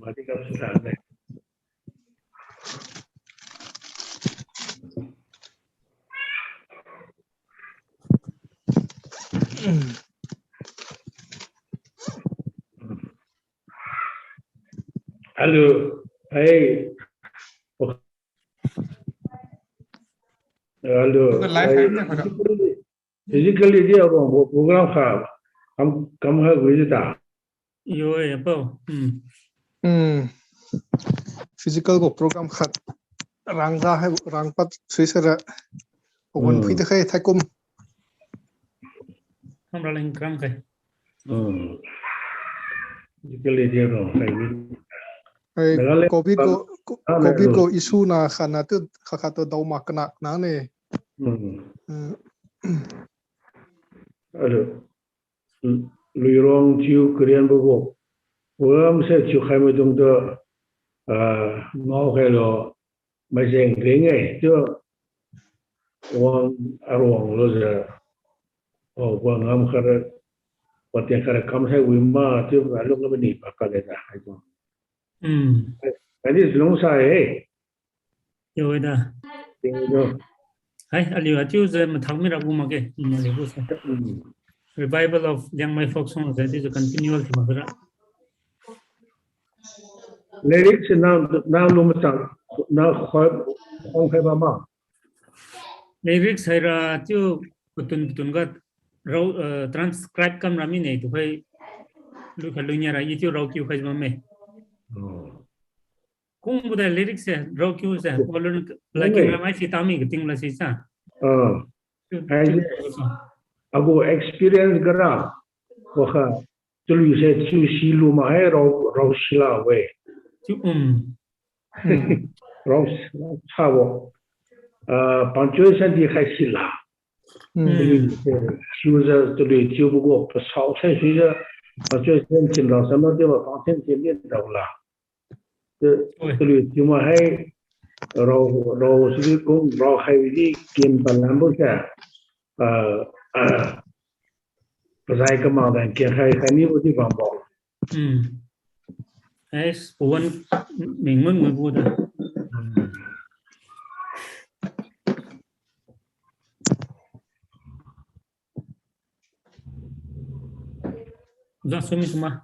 cái đi gặp sự sản này alo hey alo physically dia orang program khá cam hai với ta yo bao physical của program khát rang ra hay rang pat suy sẽ ra còn phi thế thay cung không ra lên cam cái physically dia orang hai covid ko issue na khana tu khakha to dau mak na ne alo lui rong chiu korean boผม是去海外中的我开了没人人哎就我就是我们开了我点开了看不太为嘛就把弄个你把过来的还说哎你是弄啥哎有的哎阿里啊就是么汤米拉古嘛给那不是revival of Liangmai folk songs that is a continual theme of lyrics na lumutang na khong khai ba ma lyrics hai ra chu putun ga transcribe kam rami nei tu phai lu khalunya ra yitu raw kyu khai ma me kung bu da lyrics se raw kyu se bolun like ramai sitami giting la si sa hai ago experience gara wa kha chulu se chu si lu ma hai raw sila we chu raw cha wo punctuation di khai sila chu za chulu chu bu go pa sao sai sui za punctuation chin ra sam de ba content chin de da la chulu chu ma hai raw su ko raw hai di kim pa lam bu sa cái cái mà đàn kia hay nhiều địa phương bảo es buồn mình muốn người buồn ra số mình mà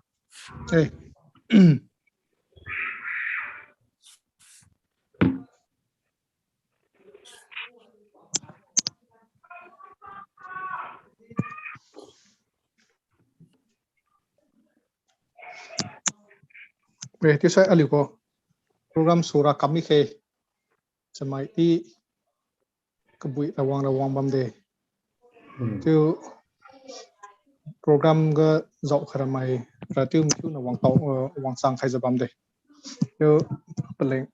về tiếp sau aliu ko program sura kami khe samai ti kabui rawang bam de tu program ga zau kharamai ratiu tu na wang tau wang sang khai zabam de tu peleng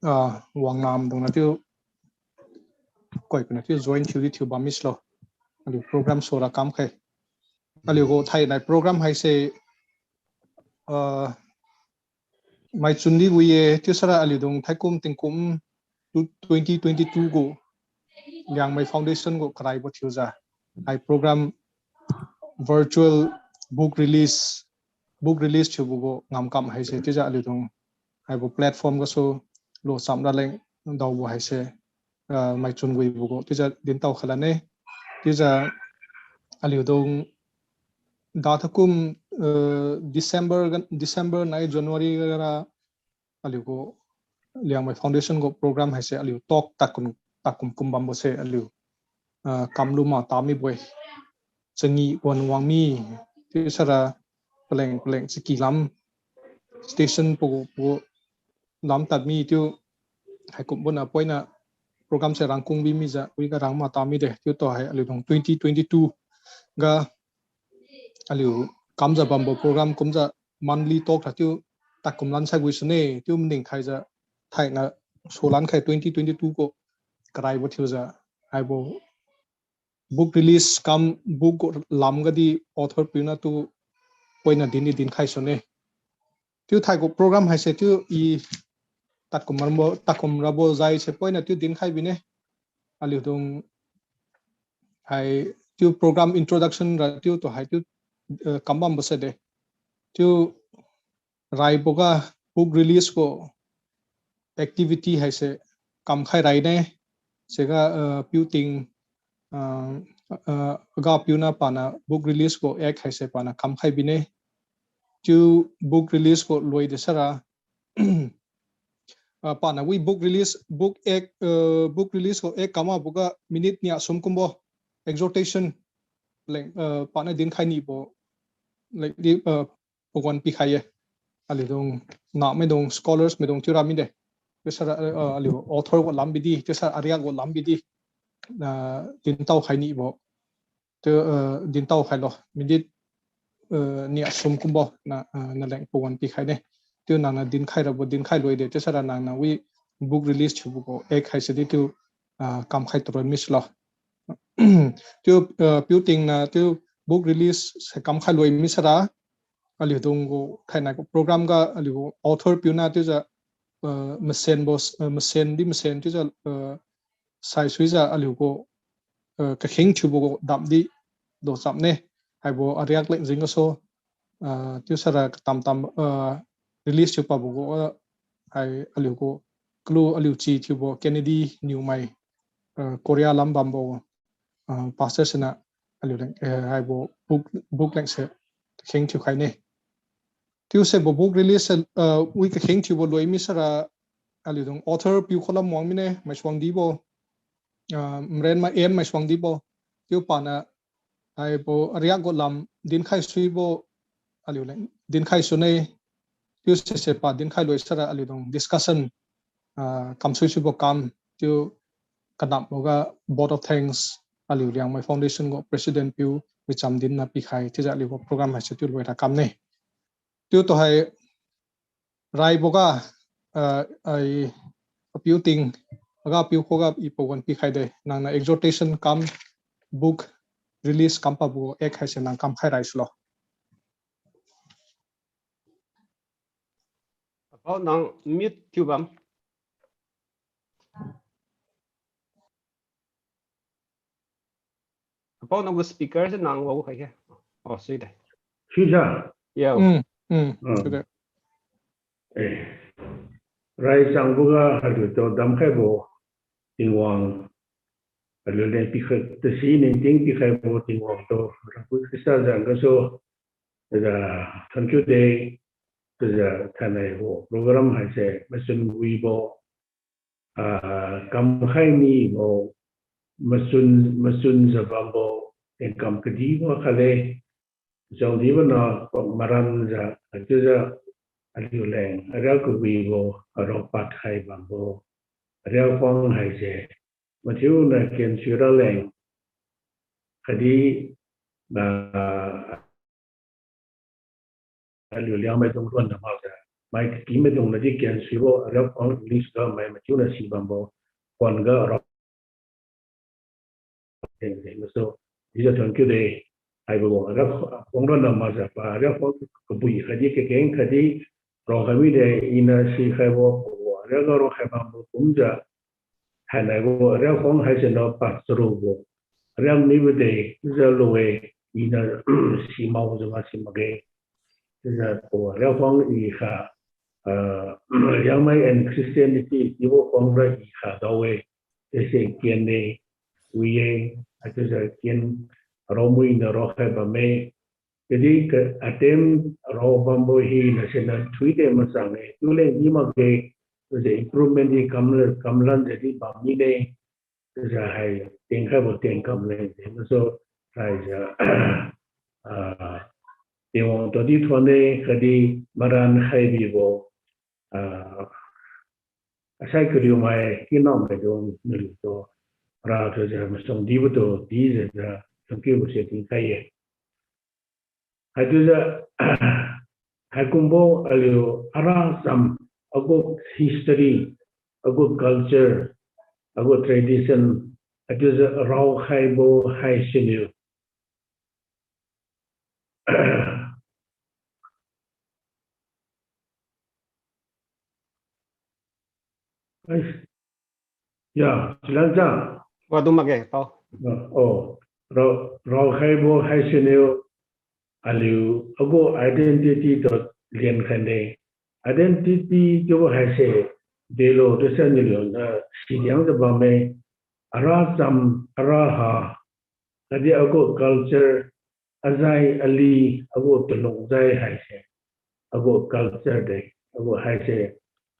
wang nam dong na tu koi na tu join tu bamis lo aliu program sura kam khe aliu ko thai nai program hai se Maisuangdibou ye tu sara ali dong thaikum tingkum 2022 go Liangmai foundation go krai bo thiuza ai program virtual book release chu go ngam kam hai se ti ja ali dong ai bo platform go so lo sam da leng daw bo hai se Maisuangdibou go ti ja din taw khala ne ti ja ali dong da thakum December nai January gara aliu ko Liangmai foundation go program hai se aliu talk takum kumbam bo se aliu kamluma tami boy changi wangmi ti sara peleng chiki lam station po lam tadmi tu hai kum bona poina program se rangkung bi mi ja ui ga rangma tami de tu to hai aliu dong 2022 ga aliu kamja bambo program kumja monthly talk thatiu takum lan sai wisne tu mning khai ja thai na solan khai 2022 ko krai bo thiuja ai bo book release kam book lam ga di author pina tu poina din khai sone tu thai ko program hai se tu I takum rabo zai se poina tu din khai bine aliu dong hai tu program introduction ra tu to hai tu kambam bose de tu rai boga book release ko activity hay se kam khai rai ne sega puting ga piuna pana book release ko ek hay se pana kam khai bine chu book release ko loi de sara pana we book release book ko ek kama buka minute nia sumkumbo exhortation like pana din khai ni bo like di pokwan pi khai ali dong na me dong scholars me dong chura mi de tesara ali author ko lambidi tesara area ko lambidi din tau khai ni bo te din tau khai lo minute nia sumkumbo na leng pokwan pi khai ne tu na din khai ra bo din khai loi de tesara na we book release chu ko ek khai se di tu kam khai to mis lo tu puting na tu book release se kam khai loi misara ali dong go khai na program ga ali author piuna tu ja mesen bos mesen di mesen tu ja sai suiza ali go ka khing chu bo dam di do sam ne hai bo ariak leng jing so tu sara tam release chu pa bo go hai ali go klu ali chi chu bo Kennedy new mai Korea lam bam bo pastor sena ali leng hai bo book leng se khing chu khai ne tu se bo book release we ka khing chu bo loi mi sara ali dong author piu kholam mong mi ne Maisuangdibou Marenmai Maisuangdibou tu pana ai bo ria go lam din khai sui bo ali leng din khai su nei tu se pa din khai loi sara ali dong discussion kam sui bo kam tu kanap boga board of thanks ali Liangmai foundation go president piu wicham din na pi khai ti ja li go program ha se tu loi ra kam ne tu to hai rai boga ai piu ting aga piu khoga I pogon pi khai de na exhortation kam book release kam pa bu ek hai se nang kam khai rai slo Apau nang mute tu bam. Apau nang go speaker se nang wo khai ke. Oh sui dai. Shuja. Yeah. Rai sang buga hadu to dam khai bo tingwang hadu le pi khai te si ne ting pi khai bo tingwang to ku sa jang ga so da thank you day the thanai bo program hai se masun wi bo kam khai ni bo masun zabam bo en kam kadi bo khale jong di bo na maran ja ja aliu leng ara ku wi bo ro pat khai bam bo ara phong hai se mathiu na ken sura leng kadi na aliu liang mai dong ron na ma ja mai ki me dong na di ken suro ara phong list ga mai mathiu na si bam bo kon ga ro so di ja thank you de ai bo ara phong ron na ma ja pa ara phong ku bui kadi ke ken kadi ro ga wi de ina si khai bo ra ga ro khai bam bo kum ja hai nai bo ra phong hai se no pa suru bo ra mi bu de ja lo we ina si ma wo ja si ma ge ja bo ra phong I kha Liangmai and Christianity I bo phong ra I kha da we se kien ne wi ye a ja kien ro mu ina ro khai ba me jadi ke atem ro bambo hi na se na thui de ma sang ne tu le ni ma ge the improvement di kamlan jadi bam ni ne ja hai teng kha bo teng kam le so hai ja te won to di thon ne khadi maran khai bi bo asai kriu mai ki nom me do ni to ra to ja ma song di bo to di ja thank you se tin khai ye Haduza Hakumbo alio ara some a good history, a good culture, a good tradition. Haduza raw haibo hai sinu. Ya, silanja. Waduh mage tau. Oh, raw haibo hai sinu. Aliu ago identity dot lian khande identity जो है से देलो जैसे निलो ना सीरियंग जब हमें अराजम अराहा तभी अगो culture अजाई अली अगो तलों जाए है से अगो culture दे अगो है से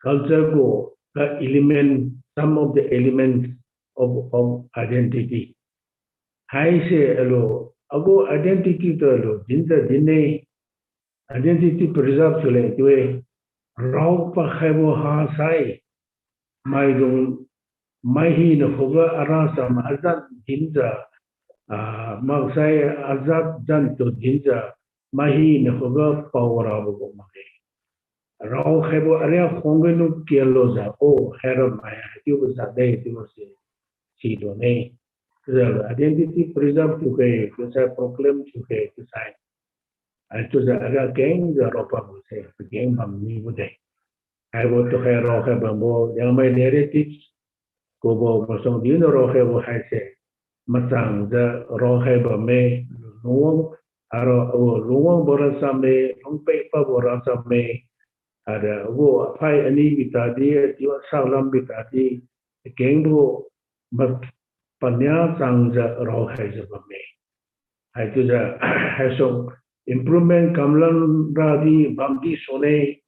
culture को का element some of the elements of identity है से अलो अगो identity तो अलो जिंदा जिन्ने identity preserve चले जो राव पखेबो हासाई माइदुं माही न होगा अरासम अजात जिंजा मागसाई अजात जंतु जिंजा माही न होगा पावराबो मागे राव खेबो अरे होंगनु केलो जा ओ हेरो माया त्यो जादे त्यो से सीदो ने आइडेंटिटी प्रिजर्व चुके जो प्रोक्लेम चुके जो तो जा अगर गैंग जा रोपा से गैंग बमनी बुदे I want to hear rohe bambo yang mai narratives ko bo masong din rohe bo hai se matang da rohe bame luong aro luong borasa me longpe pa borasa me ada wo pai ani bitadi diwa salam bitadi gengbo mat panya sang ja rohe ja bame hai tu ja hai so improvement kamlan radi bamdi sone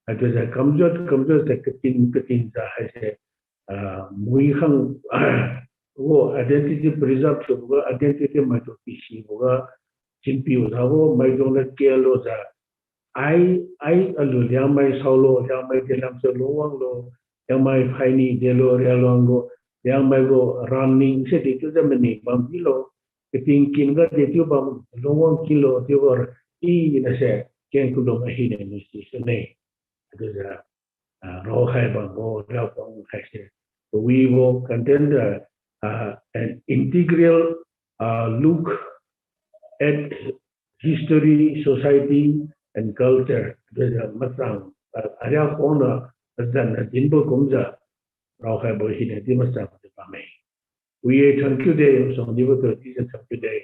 itu saya kamjot tak ketin saya se mui khang wo identity preserve to wo identity mai to pisi wo chimpi wo mai dong la kelo za ai alu yang mai solo yang mai dalam seluang lo yang mai faini delo realongo yang mai go running se itu zaman ni bam kilo ketingkin ga itu bam luang kilo tior I na se ken kulo ahi ne ni ne because rohe bambo rapong haise we will contain an integral look at history, society and culture the masang area ona azan jinbo kumja rohe bo hine di masang de pame we thank you day so dibo to this thank you day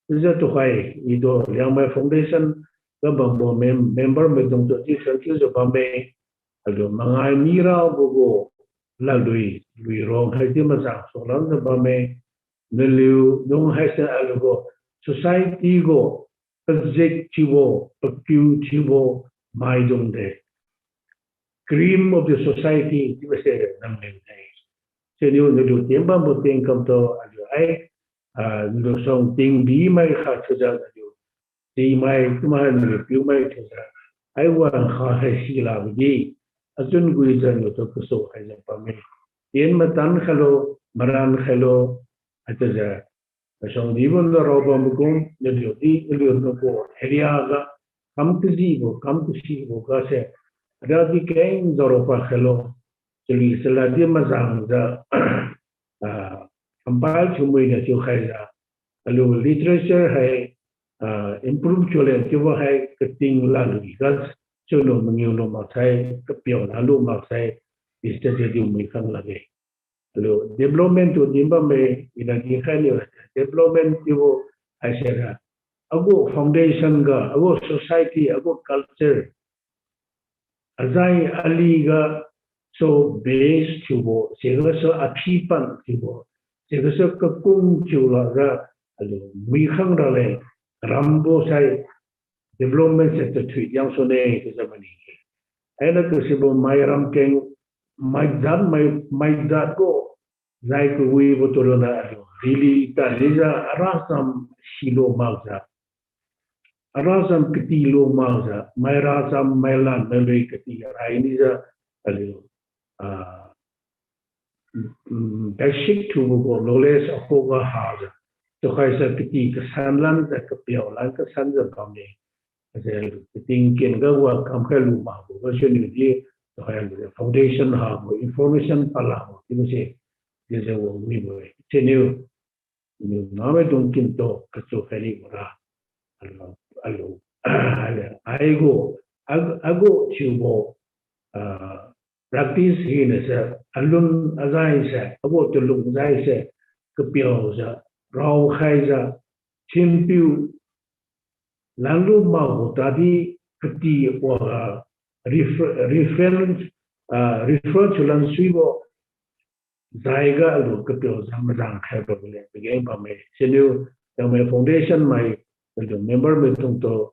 this is to hai ido Liangmai foundation bambo member me dong to this thank you so pame ado mangai mira bogo la lui rong hai di masang so lang de pame neliu dong hai sa alo society go objectivo acutivo mai dong de cream of the society di base nam le dai se ni no tiempo mo ten kam to alo ai no song ting bi mai kha cha alo di mai kuma no piu mai cha ai wan kha hai si la bi azun gui jan no to so hai ja pa me yen matan khalo maran khalo ataja Maisuangdibou no roba mukung nedioti ilion ko area ga kam kusibo ka se ada di kain zoropa khalo jadi seladi mazang da compile chumui na chu khaira alu literature hai improve chole chu hai keting lalu gas chulo mengilo maksai kepio lalu maksai istese di mui khang lage alu development to dimba me ina di khali development you I said ago foundation ga ago society ago culture azai ali ga so base chubo sega so apipan chubo sega so kakung chula ga alo mi khang ra le rambo sai development sector thui yang so ne to zamani aina ko sibo mai ram keng mai dat go zai ko wi botolo na alo really ta liza arasam silo magza arasam kitilo magza mai rasam mailan meloi kiti raini za alo basic to go knowledge of over haza to khaisa kiti ka sanlan za ka piolan ka sanza kamne ase thinking ga wa kam khelu ma ko version ni to khaisa foundation ha information pala mo ti se wo mi bo teneu name donkin to kaso feli ora allo ago chubo practice hin sa alun azai sa ago to lung zai sa kapio sa raw khai sa chimpiu lalu mau tadi keti wa refer to lan suibo zaiga alu kapyo zamrang khaiba bole begin pa me sinu Liangmai foundation mai the member me tung to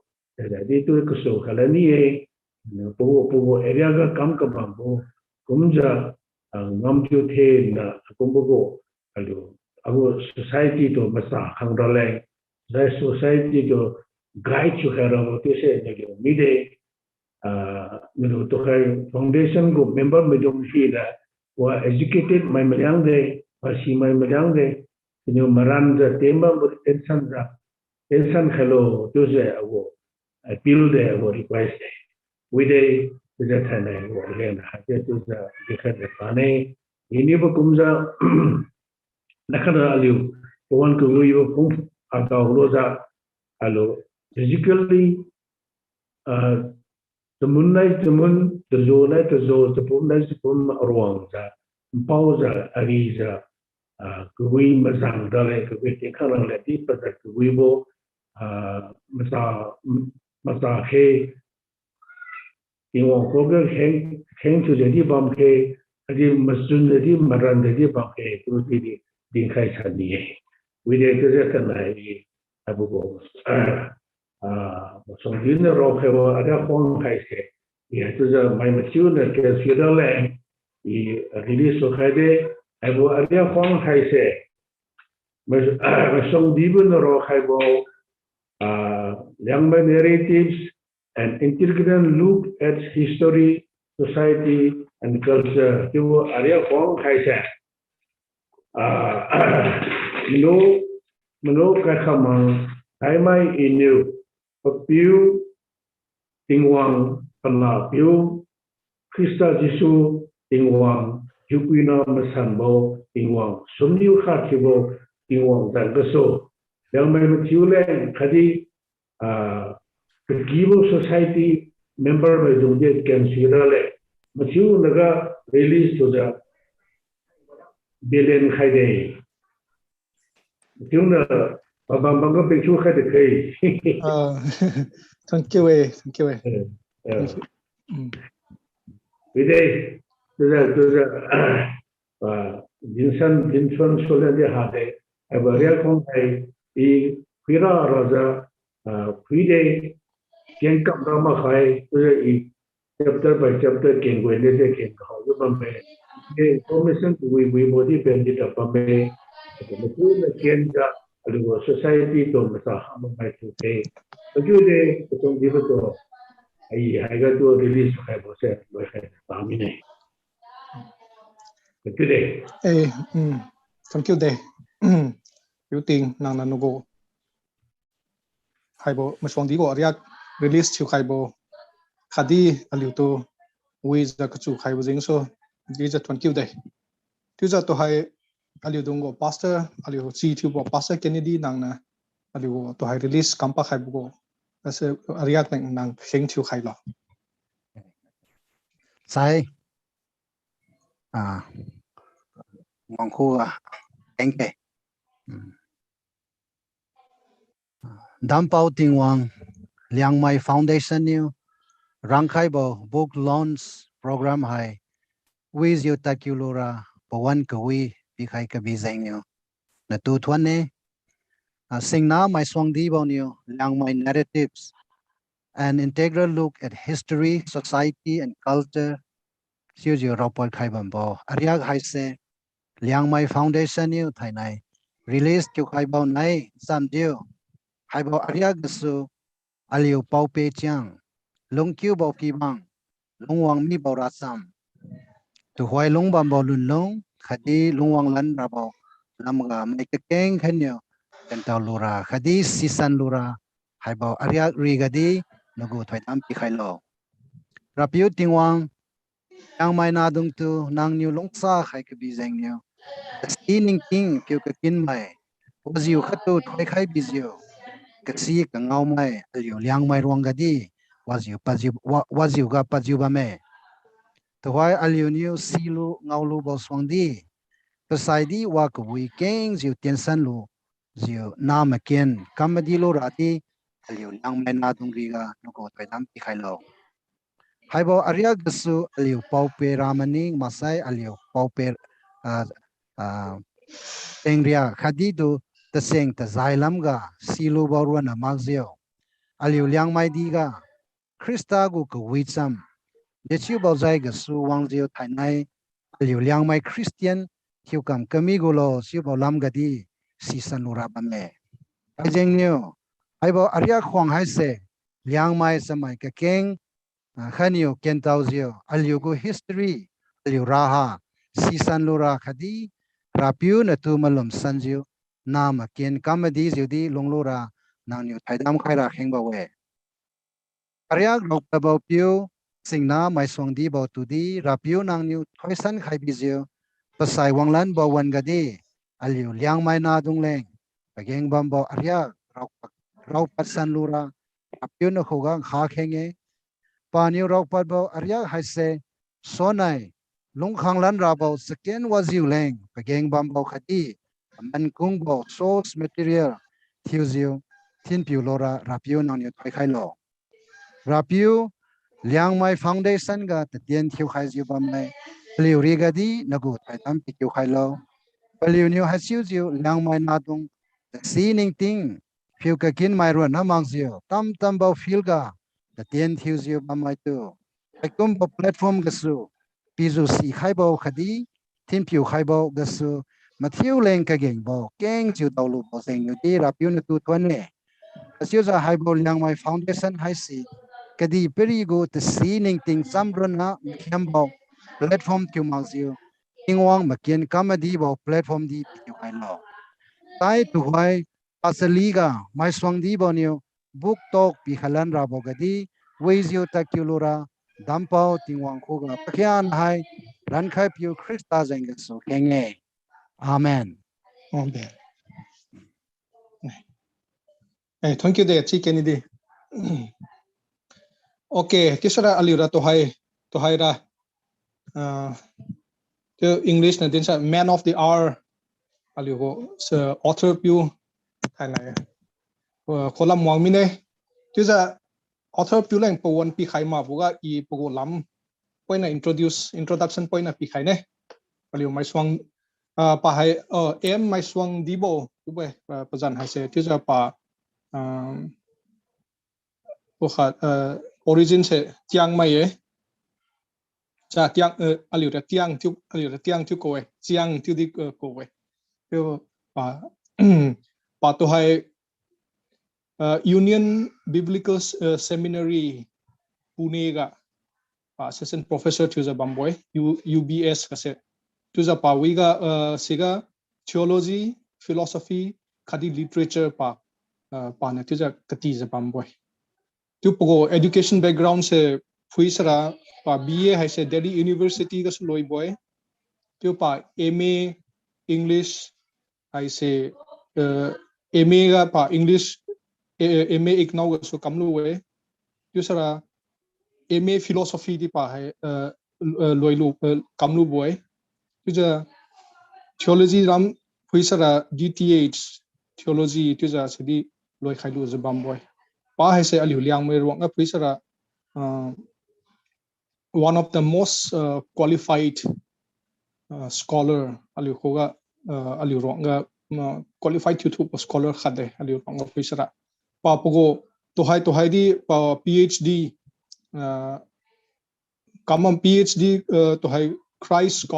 di tu ko so khalani e po area ga kam ka bambo kumja ngam ju the na kumbo go alu our society to masa khangdale the society to guide to her to say me de to her foundation go member me jong hi da wa educated mai malang de wa si mai malang de maran the tema tension hello to say ago appeal de ago request we de the time again ha to the different pane ini ba kumja nakana aliu one ko yo kum ata roza alo physically temun tezona tezo tepumnai sepum ruang za pauza ariza kui mazang dale kui tekhalang leti pada kui bo masa he iwo koga heng tu jadi bam he adi masun jadi maran jadi bam he tu di khai chani we de te kanai abu go song din ro khewa ada khong khai se ya tu ja mai machu na ke sirale I release so khade abu ada khong khai se Maisuangdibou ro khaibo Liangmai narratives and integral look at history, society, and culture. You are Hong Kaisa. Mano Kakama, Taimai Inu, Papiu, Tingwang, Panapiu, Krista Jisu, Tingwang, Yupina Masambo, Tingwang, Sumniu Hakibo, Tingwang, Dangaso. Liangmai Matiule, Kadi, the Gibo Society member by Dunjit can Sirale, Matiu Naga released to the Billion Haide. Tuna Babanga Picture had a case. Thank you. We day to the Vincent Solende Hade, a real company, the Pira Rosa, Pide. Can come from a high chapter by chapter can go in the can how the information we body depended upon me. The can society to Masahama to pay. But you day don't give it to I got to release my family. But today, thank you, day. You think Nana no go. Haibo Maisuangdibou ariak release to Haibo Khadi Aliuto with the Kachu Haibo Zingso these are 20 day. Tuza to Hai Aliudungo Pastor Aliu see to Pastor Kennedy Nana Aliu to Hai release Kampa Haibo as a ariak nang Heng to Hailo. Sai Mongku Enke Dampao Tingwang Liangmai Foundation new Rangkaibo book launch program hai with you takulura pawan kawi bikai kabizeng new na tutwane singna Maisuangdibou new Liangmai narratives an integral look at history, society and culture siu rapor khaibambo ariag haise Liangmai Foundation new thainai release kyu khaibau nai samdiu Haibo ariag su aliu pau pe chiang long kyu bau ki bang long wang mi bau rasam tu hoi long bam bau lun long khadi long wang lan ra bau lamga mai ke keng khanyo tentau lura khadi sisan lura haibo ariag rigadi nugu thoi tam pi khailo rapiu tingwang yang mai na dung tu nang nyu long sa khai ke bi zeng nyu sining king kyu ke kin mai oziu khatu thoi khai bizio kasi ka ngau mai aliu Liangmai ruang gadi waziu ga paziu ba me to why aliu new silu ngau lu bo swangdi to saidi wa ku wi keng ziu tensan lu ziu na ma ken kamadi lo rati aliu Liangmai na dung ri ga no ko tai dam pi khai lo hai bo arya gasu aliu paupe ramaning masai aliu paupe tengria khadidu taseng ta zailam ga silu borwana magzio aliu liangmai diga krista gu ko wicham dechu bozai gasu wangjio thainai aliu liangmai christian hiukam kami gulo siu bolam gadi sisanura bame ajeng nyo hai bo arya khwang hai se liangmai samai ka keng khanio kentauzio aliu gu history aliu raha sisanlura khadi rapiu na tu malum sanjiu nama ken kamadi judi longlora nangniu thaidam khaira khengba we aryak rokbau piu singna Maisuangdibou tudi rapiu nangniu thoisan khaibizio pasai wanglan bawan gadi aliu liangmai na dungleng pageng bambo aryak rokpat sanlura rapiu na khoga kha khenge paniu rokpat bo aryak haise sonai lungkhanglan rabo second waziu leng pageng bambo khati man kungbo source material thiuziu thinpiu lora rapiu nangniu thoikhailo rapiu liangmai foundation ga tatien thiu khaiziu bamnai liu rigadi nagu thaitam pikiu khailo liu niu hasiu ziu liangmai nadung sining ting phiu ka kin mai ro na mangziu tam tam bau fil ga tatien thiu ziu bamai tu aikum bo platform gasu pizu si khaibo khadi thinpiu khaibo gasu mathiu leng ka geng bo keng chiu tawlu bo seng yu ti rapiu na tu thon le asiu za haibo liangmai foundation haisi kadi perigo te sining ting samron na khiambo platform tu mangziu ingwang makien kamadi bo platform di piu khailo tai tu hoi asaliga Maisuangdibou niu book talk pi khalan rabo gadi weizio takilura dampau tingwang khoga pakhian hai rankhai piu krista jengso kenge amen Okay. Thank you de chi Kennedy. Okay, kisara aliura to hai ra the English na din sa man of the hour aliu so author piu hanai kolam wangmine tisa author piu leng pawon pi khai ma buga I pugo lam point na introduction point na pi khai ne aliu Maisuang pa hai Maisuangdibou ube pajan hai se tisa pa origin se Liangmai cha tiang aliu da tiang tu ko chiang tu di ko we pa to hai Union Biblical Seminary Pune ga assistant professor to the Bamboy UBS ka se to the pa we ga siga theology philosophy khadi literature pa na to the kati the Bamboy to pogo education background se fuisara pa BA hai se Delhi University ga loi boy to pa MA English hai se MA ga pa English MA ignau ga so kamlu we to sara MA philosophy di pa hai loi lu kamlu boy to ja theology ram fuisara DTH theology to ja sidi loi khailu za bamboy pa hai se aliu Liangmai ro nga fuisara one of the most qualified scholar aliu khoga aliu ro nga qualified YouTube scholar khade aliu ro nga fuisara pa pogo to hai di pa PhD kamam PhD to hai Christ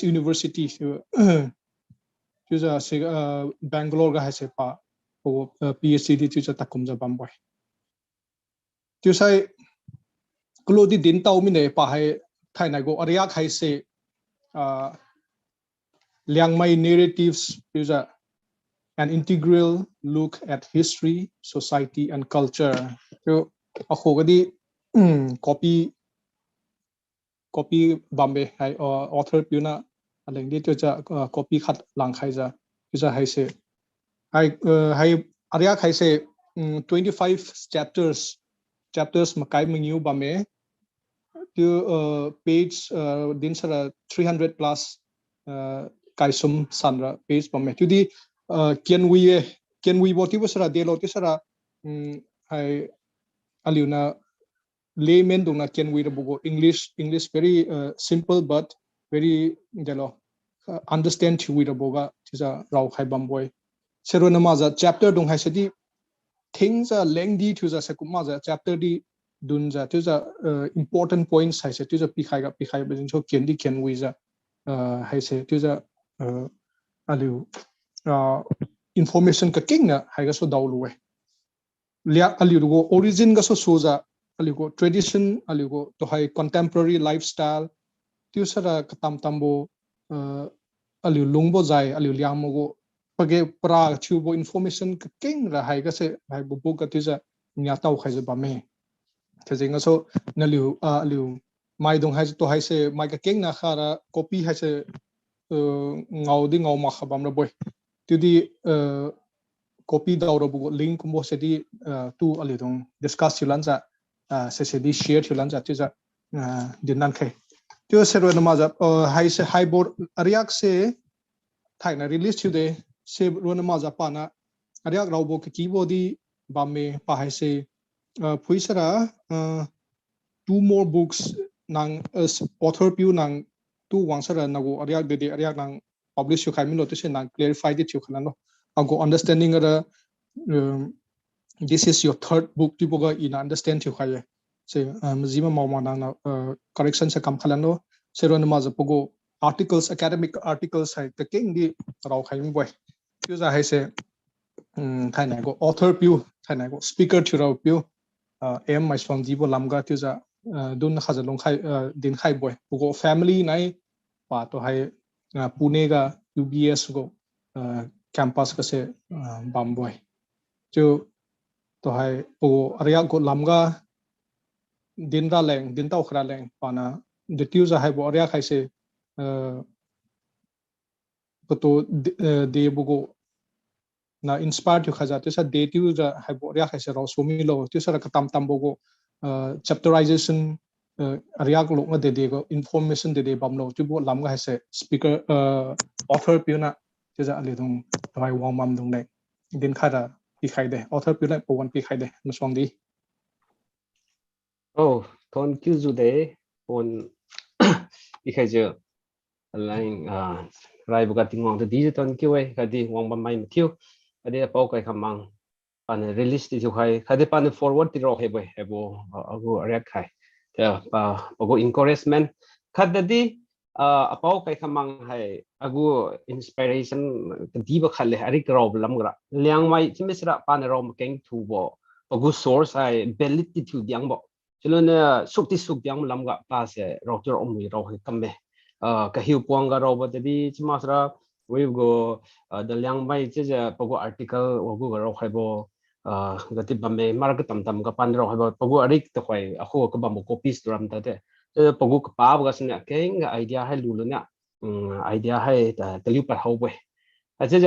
University chuja Bangalore ga hai se pa pogo PhD chuja takum ja bamboy tu sai klodi din tau mi ne pa hai thai nai go arya khai se Liangmai narratives chuja an integral look at history, society and culture to akogadi copy Bombay hai author puna aleng di chuja copy khat lang khai ja chuja hai se hai arya khai se 25 chapters makai mingyu bame to page din sara 300 plus kaisum sanra page bame to di can we boti sara de lo ti sara hai aliuna layman dong na can we bugo English very simple but very jalo understand to we boga tisa rau khai bamboy sero namaza chapter dong hai sedi things are lengthy to the sekumaza chapter di dunja to the important points hai se to the pikhai ba so can we za hai se to the aliu information ka king na hai ga so daulu we lia aliu go origin ga so soza aliu go tradition aliu go to hai contemporary lifestyle tu sara katam tambo aliu lungbo jai aliu liang mo go page pra chubo information ka king ra hai ga se hai bu ka tisa nya tau khai ba me thajing so naliu aliu mai dong hai to hai se mai ka king na khara copy hai se ngau di ngau ma khabam ra boy tu di copy da ro bu link mo se di tu ali dong discuss yulan za se di share yulan za tu za din nan khai tu se ro na ma za hai se hai board ariak se thai na release tu de se ro na ma za pa na ariak rau bo ki keyboard di ba me pa hai se puisara two more books nang author piu nang tu wangsara nago ariak de ariak nang publish yu khai min lo tu se nang clarify di chu khana no ago understanding ara this is your third book tu boga in understand chu khai se mzima mawma nang correction se kam khala no seron ma za pogo articles academic articles hai ka king di rau khai mi boy tu za hai se thai na go author piu thai na go speaker chu rau piu Maisuangdibou lamga tu za dun khazalong khai din khai boy pogo family nai pa to hai Pune ga UBS go campus ka se bam boy chu to hai pogo area go lamga din ra leng din tau khra leng pa na de tu za hai bo area khai se to de bogo na inspired you khaja tesa de tu za hai bo ria khaise ro somi lo tu sara katam tam bogo chapterization area lo nga de go information de bam lo tu bo lam ga haise speaker author piuna tesa ale dong rai wang mam dong nei din khara pi khai de author piuna po wan pi khai de maswang di oh thon kyu zu de on pi khai je lain rai bu ga tingong de di ton kyu we ka di wang ba mai thio ade pau kai khamang pan release ti khai khade pan forward ti ro he boy ebo ago ariak khai ta pa ago encouragement khadadi apau kai khamang hai ago inspiration di ba khale ari ro lam gra liangmai chimisra pan ro keng thu bo ago source hai beliti thu diang bo chilona sukti suk diang lam ga pa se ro tur omui ro he kamme ka hiu puang ga ro ba di chimasra we go the Liangmai is a pogo article or go ro khaibo gati bame mar ka tam ka pan ro khaibo pogo arik to khoi a kho ka bam copies dram ta de pogo ka pa ga sne ke nga idea hai lu lu na idea hai ta telu par ho we a je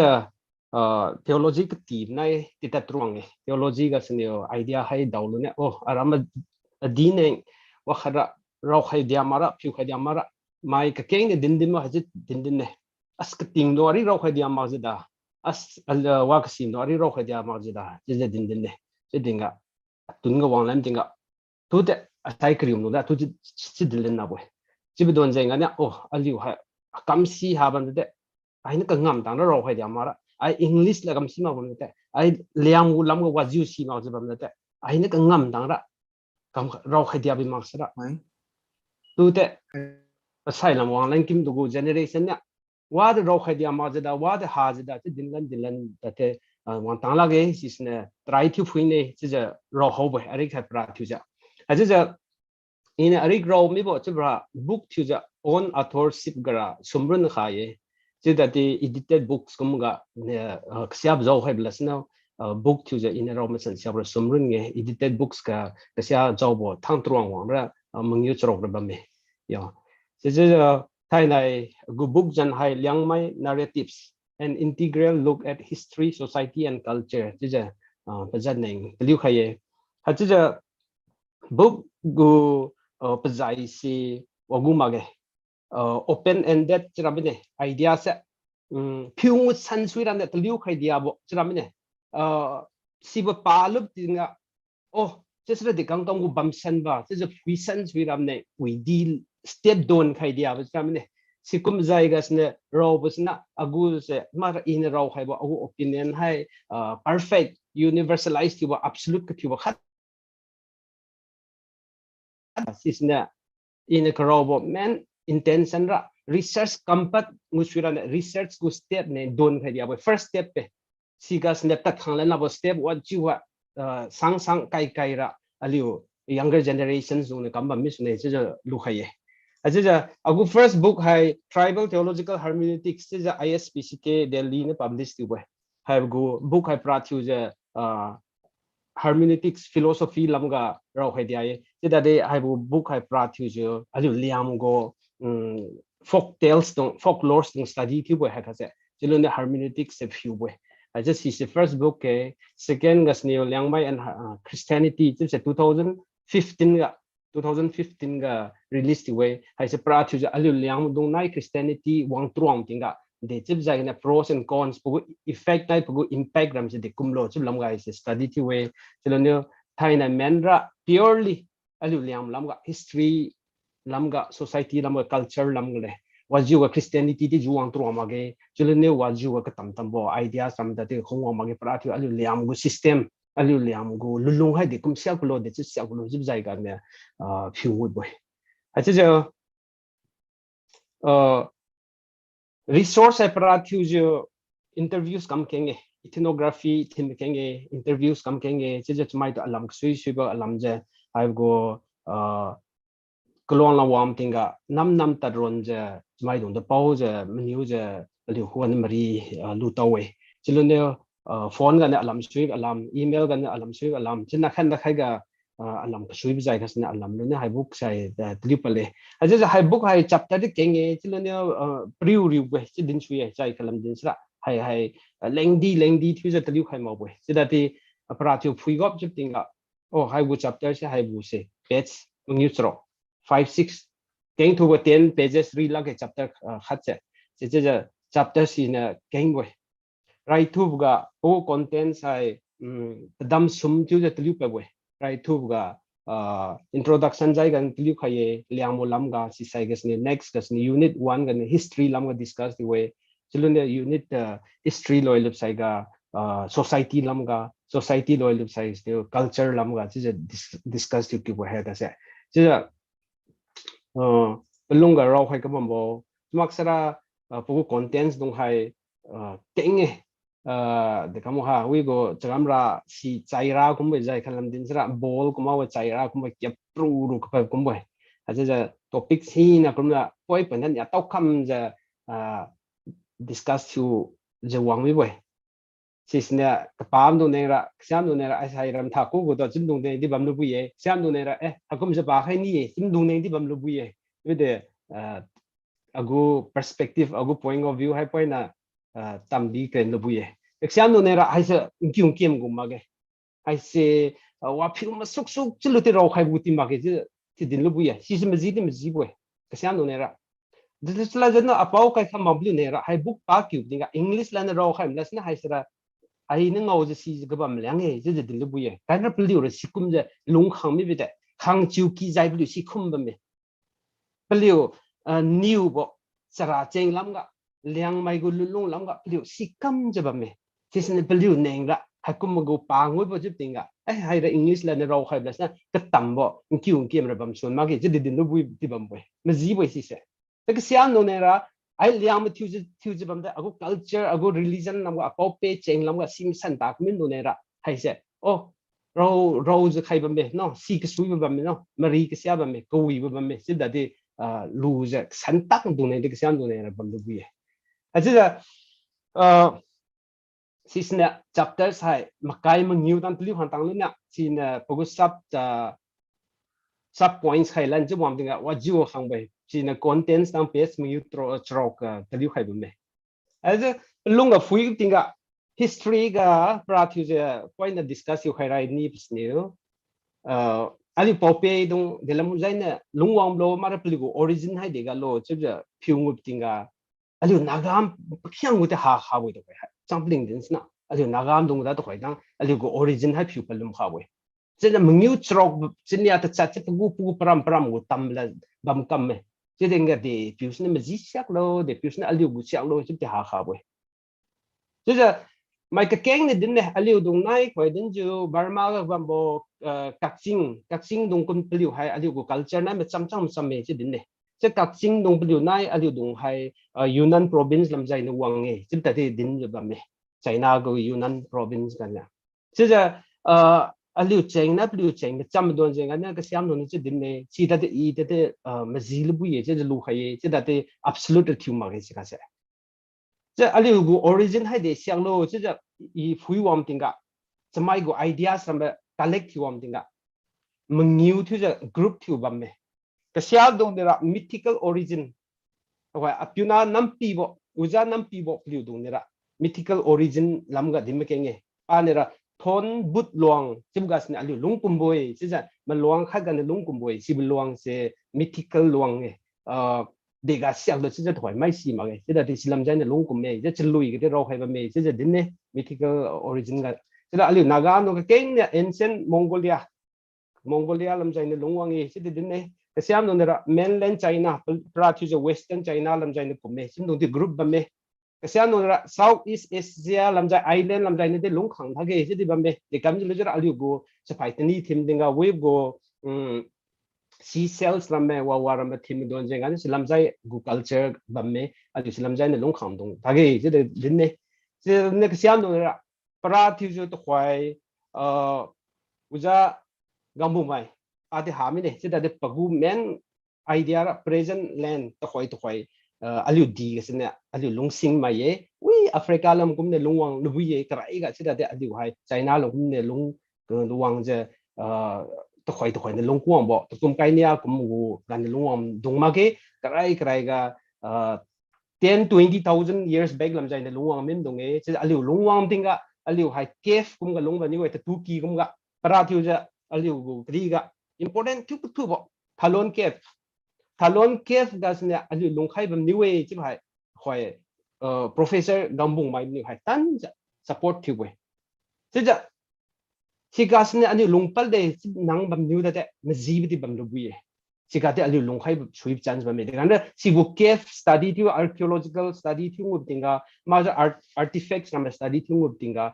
theology ka ti nai ti ta truang theology ga sne idea hai daw lu ne oh aram adine wa khara ro khai dia mara phu khai dia mara mai ka ke ne din ma hajit din ne as ka ting no ari ro khai dia ma jida as al wa ka sim no ari ro khai dia ma jida je din ne je dinga tun ga wang lam dinga tu de asai krium no da tu ji din na boy ji bi don jeng anya oh aliu ha kam si ha ban de ai na ka ngam dang ro khai dia ma ra ai english la kam si ma bon de ai liang u lam ga wa ju si ma ji ban de ai na ka ngam dang ra kam ro khai dia bi ma sa tu de asai lam wang lam kim du generation nya wa de ro khai dia ma jida wa de ha jida ti din lan ta te wang tang la ge sis ne try to phui ne ji ja ro ho bo ari kha pra thu ja a ji ja in ari ro mi bo chi bra book thu ja on authorship gara sumrun kha ye ji da ti edited books kum ga xiap zo hai blas na book thu ja in ro ma san xiap sumrun nge edited books ka sia zo bo thang truang wang ra mung yu chro ba me ya ji ja Thai nai gu book jan hai Liangmai narratives an integral look at history, society and culture. Jija pajat neng liu khaye. Ha jija book gu pajai si wagu mage open ended chiramine idea se pyung san suiran de liu khay dia bo chiramine si ba palup tinga oh just the kangtong gu bamsan ba just a puissance we ramne we deal step down khai dia ba samne sikum zaigas ne robus na agu se mar in raw khai ba agu opinion hai perfect universalized ki ba absolute ki ba khat sisna in a robo man intention ra research kampat ngusura research gu step ne don khai dia ba first step pe sigas ne ta khang la ba step what you wa sang sang kai kai ra aliu younger generations ne kamba mis ne je lu khaye aja agu first book hai tribal theological hermeneutics je ISPCK Delhi ne publish tu ba have go book hai prathu je hermeneutics philosophy lamga raw khai dia ye je de hai book hai prathu je aliu liam go folk tales dong folklore dong study tu ba ha kase je ne hermeneutics se few ba I just see the first book second gas neo Liangmai and Christianity just 2015 ga released way I say prathu ja alu liang dong nai Christianity wang truang tinga de chip jai na pros and cons pu effect nai pu impact ram se de kumlo chip lam ga is study ti way chelo ne thaina menra purely alu liang lam ga history lam ga society lam ga culture lam ga wajua Christianity ti juang truang ma ge chelo ne wajua ka tam bo ideas ram da te khong ma ge prathu alu liang go system alu liam go lulung hai de kum sia kulo de sia kulo jib jai ga ne few wood boy acha je resource apparat use interviews kam kenge ethnography thim kenge interviews kam kenge je mai to alam sui ba alam je I go kolon la wam tinga nam tadron je mai dong de pau je menu je liu huan mari lu tawe chilo ne phone ga ne alam sui alam email ga ne alam sui alam china khan da khai ga alam sui bi jai khasna alam ne hai book sai da triple aja hai book hai chapter de kenge chilo ne priu we chi din sui jai khalam din sra hai lengdi thu ja triu khai ma we sida ti aparatiu phui gop chip tinga oh hai bu chapter se hai bu se page neutral 5-6 keng thu 10 pages read la ke chapter khat se je chapter si na keng we right thu ga o contents hai dam sum chu je tliu pe we right thu ga introduction jai gan tliu khaye liang mo lam ga si sai gas ni next gas ni unit 1 gan history lam ga discuss the way chilun unit history loil sai ga society lam ga society loil sai the culture lam ga ji discuss tu ki we ha ga se ji belunga raw khai ka bombo maksara pu contents dong hai kenge de kamu ha we go chamra si chaira kum be jai khalam din sra ball kuma wa chaira kum be kep ru ka kum be aja topic si na kum la poi panan ya tau kham ja discuss to je wang mi boy sisna kapam do ne ra xiam do ne ra ai sai ram tha ko go do chim dong de di bam lu bu ye xiam do ne ra hakum je ba khai ni chim dong ne di bam lu bu ye with the agu perspective agu point of view hai point na tambi ken lu bu ye xiam do ne ra ai se kyung kiem gu ma ge ai se wa phiu ma suk chilu te ro khai bu ti ma ge ti din lu bu ye si se ma ji boy xiam do ne ra this la jana apau kai kham mablu ne ra hai book pa kyu dinga english la na ro khai las na hai sera ai na ngau je si ga bam lang e je din lu bu ye kai na pli ro sikum je lung khang mi bi de khang chiu ki jai bu si khum ba me pli new bo sara cheng lam ga liang mai gu lung lam ga pli sikam je ba me tis ne pli neng ra hakum go pa ngoi bo jip tinga hai ra english la na ro khai las na ka tam bo kyu kiem ra bam son ma ge je din lu bu ti bam boy ma ji boy si se cái siam no nera ai liang ma thiu bam da ago culture ago religion nam ga ko pe cheng lam ga sim san tak min no nera hai se oh ro je khai bam be no si ke sui bam me no mari ke sia bam me ko wi bam me si da de lu je san tak do ne de siam do nera bam lu bi a ji da sisna chapters hai makai mang new tan tli han tang lu na sin pogu sub points hai lan je wam dinga wa jiwo hang bai china contents tang page mi trok taliu khai bum me as lunga fui tinga history ga prathu je point discuss yu khai rai ni psneu ali pope dong delam jaina lungwam lo mara pligo origin hai dega lo chja phiungup tinga ali nagam khyang ute ha wi do sampling din na ali nagam dong da to khai dang ali go origin hai phiu palum kha wi chứ là mình yêu trọc chứ nhà thật chặt chứ pu pram của tâm là bầm cầm này chứ đừng nghe để phiếu sinh mà dí sắc đâu để phiếu sinh aliu bù sắc đâu chứ thì hà khảo vậy chứ là mày cái kén này đến này aliu đồng này phải đến chỗ Burma các bạn bộ các sinh đồng quân aliu hay aliu của culture này mà trăm mấy chứ đến này chứ các sinh đồng aliu này aliu đồng hay Yunnan province làm gì nó quăng nghe chứ tại thì đến chỗ bạn này China của Yunnan province cái này chứ là aliu cheng mà trăm đồn cheng anh cái xem nó chứ đến này chỉ tại ý tại mà gì lúc bây giờ chứ lu hay chứ tại absolute thiếu mà cái gì chứ aliu của origin hay để xem lo chứ i phui wam tinga chứ mai của ideas làm collect wam tinga mình nhiều thứ chứ group thiếu bầm mẹ cái xem đông là mythical origin hoặc apuna năm pi bộ uza năm pi bộ liu đông là mythical origin làm cái gì mà cái nghe anh là thôn bút luang chim gas này aliu lung kumboy chứ mà luang khác cái lung kumboy chim luang sẽ mythical luang nghe để cái xem được chứ thoải mái gì mà cái là thì làm cái này lung cùng mày chứ lui cái rau hay mà mày chứ đến này mythical origin cái chứ là aliu naga nó cái này ancient Mongolia làm cái này lung quang ấy chứ đến này cái xem nó là mainland China prior to western China làm cái này cùng mày chứ nó thì group bằng mày cái xem nó là Southeast Asia làm cái island làm cái này thì lung khang thằng cái chứ thì bằng mày để cảm giác là aliu go sẽ phải tên đi thêm đừng có wave go sea cells làm mẹ và làm team đồn rằng anh làm cái culture bẩm mẹ anh làm cái này lung khang đông thằng cái chứ đến này chứ này cái xem nó là para thiếu cho tôi khoai uza gambu mai adi hami này chứ đây pagu men idea là present land tôi khoai aliu đi cái này aliu lung sinh mai ye ui Africa làm cũng này lung wang lu ye cái cái chứ đây aliu hay China làm cũng này lung wang chứ tôi khoai này lung quang bộ tôi cũng cái này cũng ngu gần lung wang đông mà cái cái 10-20,000 years back làm cái này lung wang mình đông ấy chứ aliu lung wang tiếng cái aliu hay cave cũng cái lung mà như vậy thì Turkey cũng cái para thiếu chứ aliu cái cái important thứ bộ Thalon cave cái này aliu lung khai bầm như vậy chứ phải khoai professor Gambung mai như hay tan support thiếu vậy chứ chỉ cái này aliu lung pal de nang bầm như thế mà gì bị bầm lu vậy chỉ cái aliu lung khai sweep chance bầm cái này chỉ vụ cave study thiếu archaeological study thiếu một tiếng cái mà artifacts làm study thiếu một tiếng cái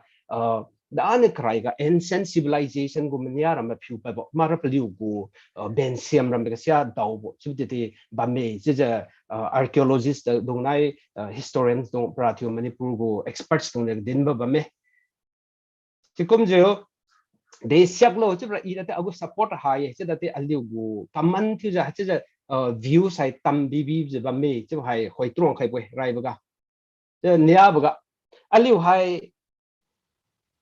đã nên cái ancient civilization của mình nhà làm phiêu bày bộ mà rất nhiều của Ben Siam làm cái gì đào bộ chứ thì bầm mày chứ archaeologist đông này historians đông pratiu Manipur của experts đông này đến bầm mày chỉ cũng giờ để xem lo chứ là ý là tôi support hay chứ là tôi aliu của comment chứ là view sai tâm bb chứ bầm mày chứ hay hỏi trung hay bồi rai bữa chứ nia bữa aliu hay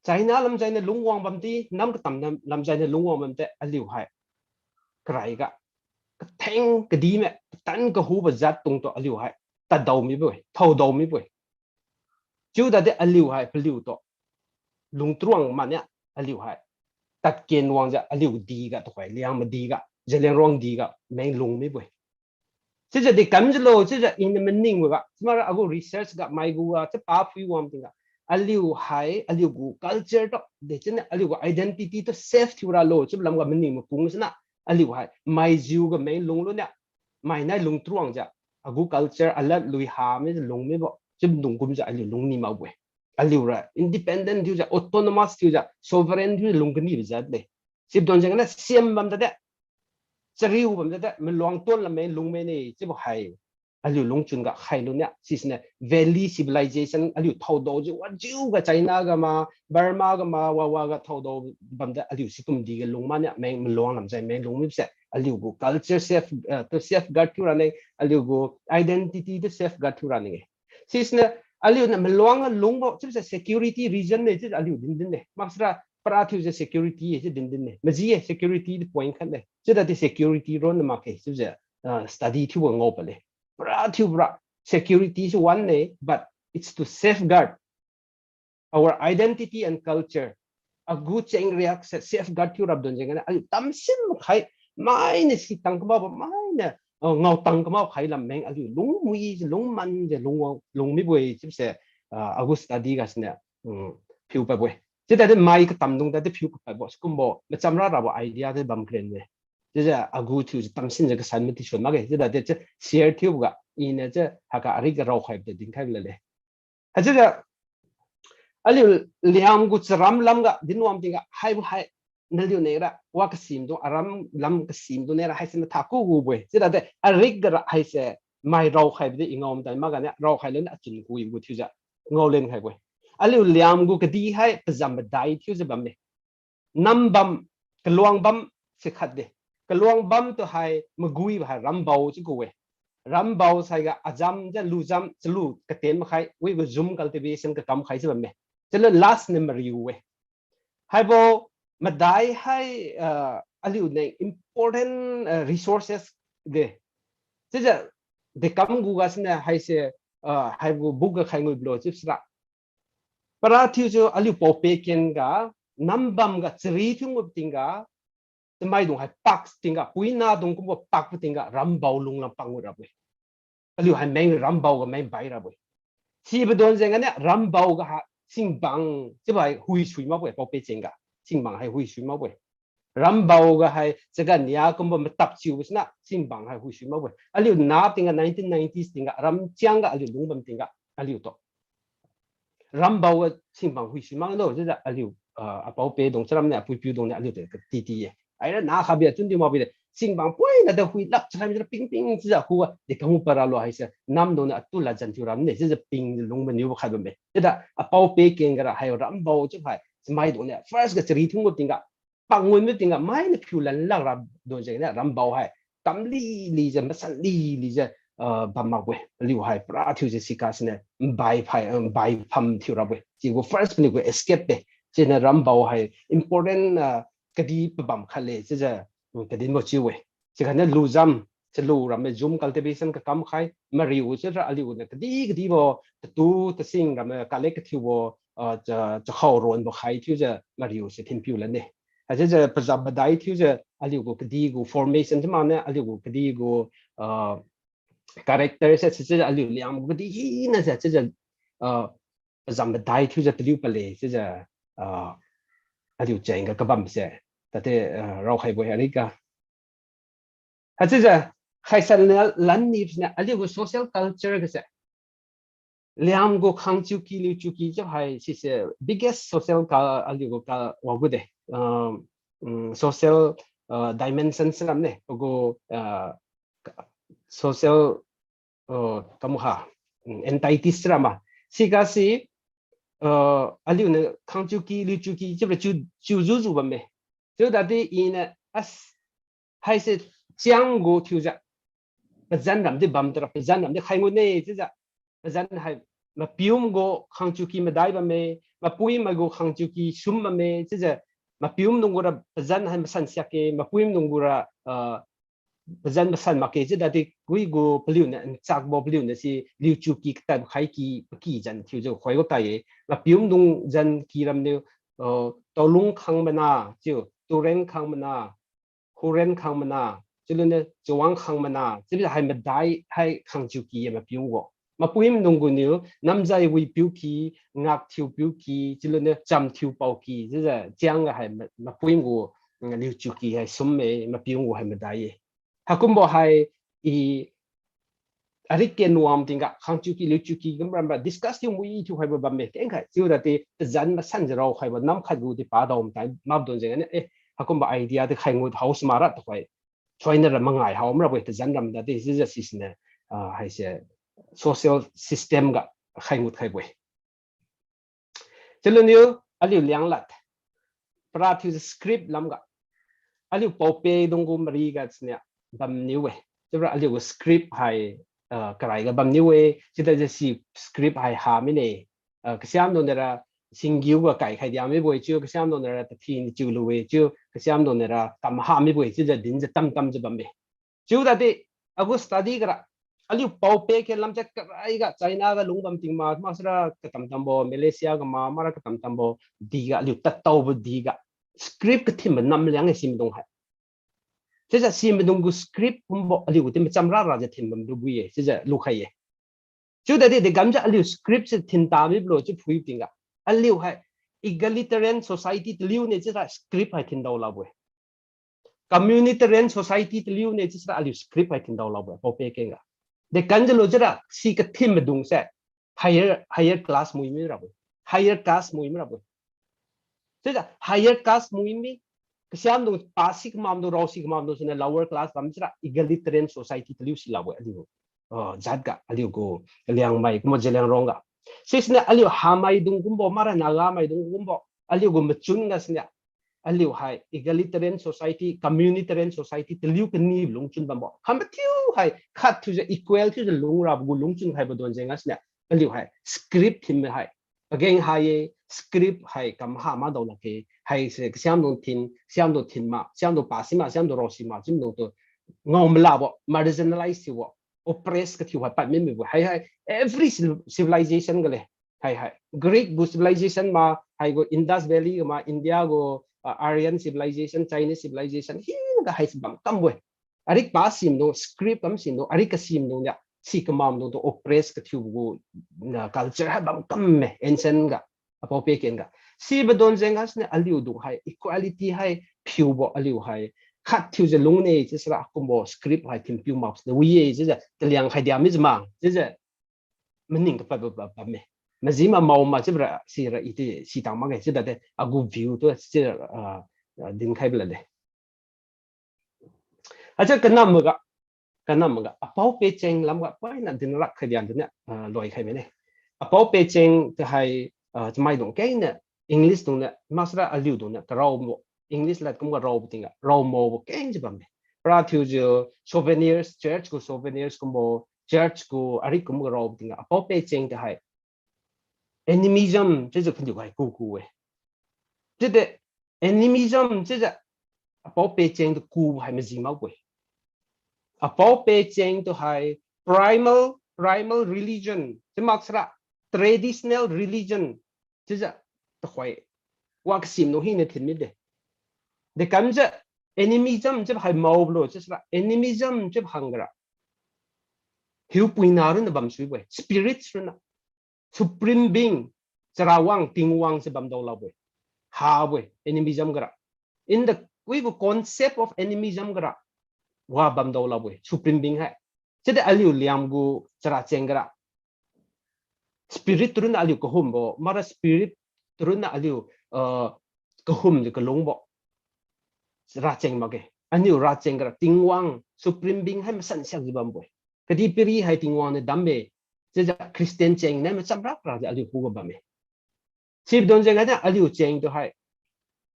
China làm cái này lung quang bầm tí năm cái tầm làm cái này lung quang bầm tí aliu hay cái thanh cái đi mẹ tan cái hú bờ giặt tung to aliu hay ta đầu mi bồi thâu đầu mi bồi chứ là để aliu hay aliu to lung truang mà nhá aliu hay tắt kiên wang ja aliu đi cái thôi liang mà đi cái giờ liang rong đi cái mấy lung mi bồi chứ là để cảm giác lo chứ là in the meaning vậy mà là ago research cái mai gua chứ pa phui wang tiếng aliu hay aliu gu culture đó để cho nên aliu gu identity to self thiếu ra lo chứ làm cái meaning mà cũng thế aliu hay mai jiu cái mấy lung luôn nè mai này lung truang ja agu culture alat lui ha mấy lung mấy bộ chứ lung cũng ja aliu lung ni mau bồi aliu ra independent thiếu ja autonomous thiếu ja sovereign thiếu lung cái gì vậy đấy chứ don chẳng là xem bầm đấyจะริ้วผมจะได้มันลองต้นละไม่ลุงไม่นี่จะบอกให้aliu lung chun ga khai lu nya sis ne valley civilization aliu thau do ju wa ju ga China ga ma Burma ga ma wa ga thau do bam da aliu sikum di ga lung ma nya meng long lam jai meng lung mi se aliu go culture safe to safeguard tu running aliu go identity to safeguard tu running sis ne aliu na long lung bo chu security region ne chu aliu din ne maksra para thu je security je din ne ma ji security point khan ne chu da security ron ma ke chu je study thu ngo pa le security is one day, but it's to safeguard our identity and culture. A good chain reaction safeguard you rab don jeng na tam sim khai mai ne si tang ka ba mai ne ngau tang ka ma khai lam meng aliu lung mui lung man je lung mi boi chip se a good study gas ne phiu pa boi chứ đây mai cái tầm đông đây phiêu cái bộ cũng bộ mà chăm ra bộ idea thì bấm kren này chứ là agu thiếu tâm sinh cái sản phẩm thì chuẩn mà cái chứ là đây chứ share thiếu cái in này chứ hay cái ari cái rau khai để dính khai lên đấy chứ là ali liam gu ram lam ga dinwam tinga hai nalio nera wa ka sim do aram lam ka sim do nera hai sen tha ku gu bwe chứ là đây arig ga hai se mai rau khai de ingom dai ma ga ne rau khai lên chin ku gu thiếu ja ngô lên khai bwe ali liam gu ka di hai pazam dai thiếu ja bam ne nam bam ka luang bam se khat de ka luang bam to hai magui ba ram bau chi ku we ram bau sai ga ajam ja lu jam chlu ka ten ma khai we go zoom cultivation ka kam khai se bam ne cho nên last number you we hai bo madai hai aliu ne important resources de chứ giờ de kam gu ga sna hai se hai bo book ga khai ngoi blo chip sra para thiu jo aliu po pe ken ga nambam ga chri thung ngop tinga mai dong hai pak tinga puina dong ko pak tinga ram bau lung lam pang ra we aliu hai meng ram bau ga meng bai ra we si ba don jeng ne ram bau ga sinh bằng chứ phải hui suy máu vậy, bảo vệ chính cả sinh bằng hay hui suy máu vậy, ram bao cái hay cái cái nhà cũng mà tập chiu vậy na sinh bằng hay hui suy máu vậy, aliu na tiếng 1990s tiếng cả ram chiang cả aliu đúng bầm tiếng cả aliu to, ram bao cái sinh bằng hui suy máu đó chứ là aliu bảo vệ đồng ram này, hui phiêu đồng này aliu cái tí tí ấy là na khác biệt chúng tôi mà bây sinh bằng quay là đâu hui lắp cho nên ping ping chứ là khu để không para lo hay sao nam đồng này tu là dân thiếu ram này chứ là ping lung bên nhiều khai bên này chứ là bảo vệ kiện cái là hay ram bao chứ phải mai đồng này first cái chỉ thung một tiếng cả bằng nguyên một tiếng cả mai nó phiêu lần là ram đồng này ram bao hay tắm li giờ mất sẵn li giờ bám mau vậy liu hay pra thiếu gì cái này bài phàm thiếu ram vậy chỉ có first này cái escape đấy chứ là ram bao hay important cái đi bám khai lệ chứ là cái đến một chiều vậy chỉ cần lưu jam sẽ lưu làm cái zoom cultivation cái cam khai mà riu chứ ra liu này cái đi vào tu tự sinh làm cái lấy cái thiếu vào cho khâu rồi vào khai thiếu giờ mà riu sẽ thêm phiêu lên này hay chứ giờ bây giờ bắt đầu thiếu giờ liu cái đi của formation chứ mà này liu cái đi của character sẽ liu liang cái đi này sẽ giờ bây giờ bắt đầu thiếu giờ liu bể chứ giờ liu chạy cái bấm sẽ tại rau khai bồi hay cả, hay chứ giờ khai sản lần này là aliu cái social culture cái gì, liam go khang chu ki liu chu ki cho hay là biggest social aliu cái what good social dimensions làm này, go social kamu ha entities làm mà, si aliu này khang chu ki liu chu ki cho là chu zu bấm này chứ đã đi in hay是江湖挑战，不然咱们办得了，不然咱们开我呢，这个不然还嘛表我杭州去嘛大吧没，嘛不因嘛个杭州去什么没，这个嘛表弄个了，不然还嘛山下个，嘛不因弄个了不然嘛山嘛个，这that đi quý個不了呢，扎冇不了呢是留住幾但開幾不幾人挑就開個大嘢，嘛表弄人幾人呢，到龍坑嘛那就。tu ren khang mana, hu ren khang mana, cho nên là chuang khang mana, chỉ là hai mặt đại hai khang chiu kỳ mà biểu ngộ, mà puim nông quân nếu năm giai vi biểu kỳ, ngạc thiêu biểu kỳ, cho nên là chăm thiêu bảo kỳ, chỉ là giang là hai mà puim ngộ, liu chiu kỳ hai sum mà biểu ngộ hai mặt đại, ha cũng bảo hai ari ken nuam tinga khang chiu kỳ liu chiu kỳ cũng làm discuss yung mui chu hai ba me, cái này chỉ là thì dân mà san rau hai ba năm khai gu thì ba đầu tại map don gì này không có idea thì khai ngồi house mà ra thôi, cho nên là mang ngày hậu mà vậy thì dân làm đó thì rất là này hay là social system cả khai ngồi khai vậy, cho nên nếu aliu liang lát, pra thiếu script làm cả, aliu bảo vệ đông gồm mari cái này bấm nhiều vậy, cho nên aliu script hay cái cái bấm nhiều vậy, chỉ là chỉ script hay hà mới này, cái xem đó là sinh yêu cái cái khai điểm mới vậy chứ cái xem đó là thiên chiều lùi chứ cái xem đó là tầm hà mới vậy chứ là đến giờ tâm chứ bấm vậy, chứ là thì aku study cái aliu bảo vệ cái làm chắc cái China cái lũng bấm tiếng mà ra cái tầm bộ Malaysia cái mà cái tầm bộ đi cái aliu tắt tàu bộ đi cái script cái thêm năm两cái sim đông hay, thế là sim đông cái script không bộ aliu thì chăm ra thì thêm bấm đúng vậy, thế là lúc hay, chứ là thì cảm giác aliu script sẽ thêm tám mươi rồi chứ phui tiếng cái aliu hay egalitarian society liu ne chỉ là script hay tin đầu là vậy communitarian society liu ne chỉ là liu script hay tin đầu là vậy bảo vệ cái ngà để căn cứ lo chỉ là si cái team mà đúng sẽ higher class mui mi ra vậy higher caste mui mi ra vậy chứ là higher caste mui mi cái xem đúng basic mam đúng basic mam đúng là lower class bám chỉ là egalitarian society liu si là vậy liu zat cả liu go Liangmai cũng một Liang rong cả sisne aliu hamai dung kumbo mara naga mai dung kumbo aliu gum chun na sne aliu hai egalitarian society communitarian society teliu kni lung chun bambo ham tiu hai khat tu je equal tu je lung rab gu lung chun hai bodon jenga sne aliu hai script him hai again hai script hai kam ha ma do la ke hai se siam do tin ma siam do pasima siam do rosima jim do to ngom la bo marginalize wo oppress cái thiểu hạt mình hay every civilization cái này hay Greek civilization mà hay go Indus Valley mà India go Aryan civilization Chinese civilization hi cái hay bằng cam vậy arik ba sim no script cam sim no arik cái sim no ya si cái mam no to oppress cái thiểu go culture hay bằng cam me ancient cái apa pe ken cái si bedon zengas ne aliu du hay equality hay phiu bo aliu hay khát thiếu giờ lung này chỉ là combo script hay thêm few marks the way chứ cái liang hay điểm gì mà chứ mình nhìn cái bài mẹ mà gì mà màu mà chứ là xí là ít xí tăng mà cái chứ là đấy agu view tôi chứ là đinh khai bela đấy à chứ cái năm mà bảo vệ chênh làm cái phải là đinh rắc khai điểm đấy nè loại khai mấy này bảo vệ chênh thì hay mai đồng cái nè English đồng nè masra aliu đồng nè cái rau English là cũng có rau tiếng ạ, rau màu một cái gì vậy? Ra theo giờ souvenirs church của souvenirs cũng có church của ari cũng có rau tiếng ạ. Bảo vệ chênh thì hay animism chứ giờ không được hay cù ấy. Chứ để animism chứ giờ bảo vệ chênh thì cù hay mà gì mà vậy? Bảo vệ chênh thì hay primal religion chứ mà sao traditional religion chứ giờ tôi hỏi qua sim nó hình như thế này để cảm giác animism chấp hay màu lo chứ là animism chấp hàng ra hiểu bùi nào nó bấm suy vậy spirit nó supreme being charawang tingwang se bấm đầu là vậy ha vậy animism ra in the we concept of animism ra wa bấm đầu là vậy supreme being hay chứ để aliu liam gu chara cheng ra spirit turun aliu ko hum bo mara spirit turun aliu ko hum de ko long bo ra cheng mà cái anh yêu ra cheng cái tiếng wang supreme being hay mà sẵn sàng gì bấm bồi cái đi peri hay tiếng wang này đam mê chứ là Christian cheng này mà chăm rắc ra thì anh yêu cú bấm mê chỉ đơn giản là anh yêu cheng đó hay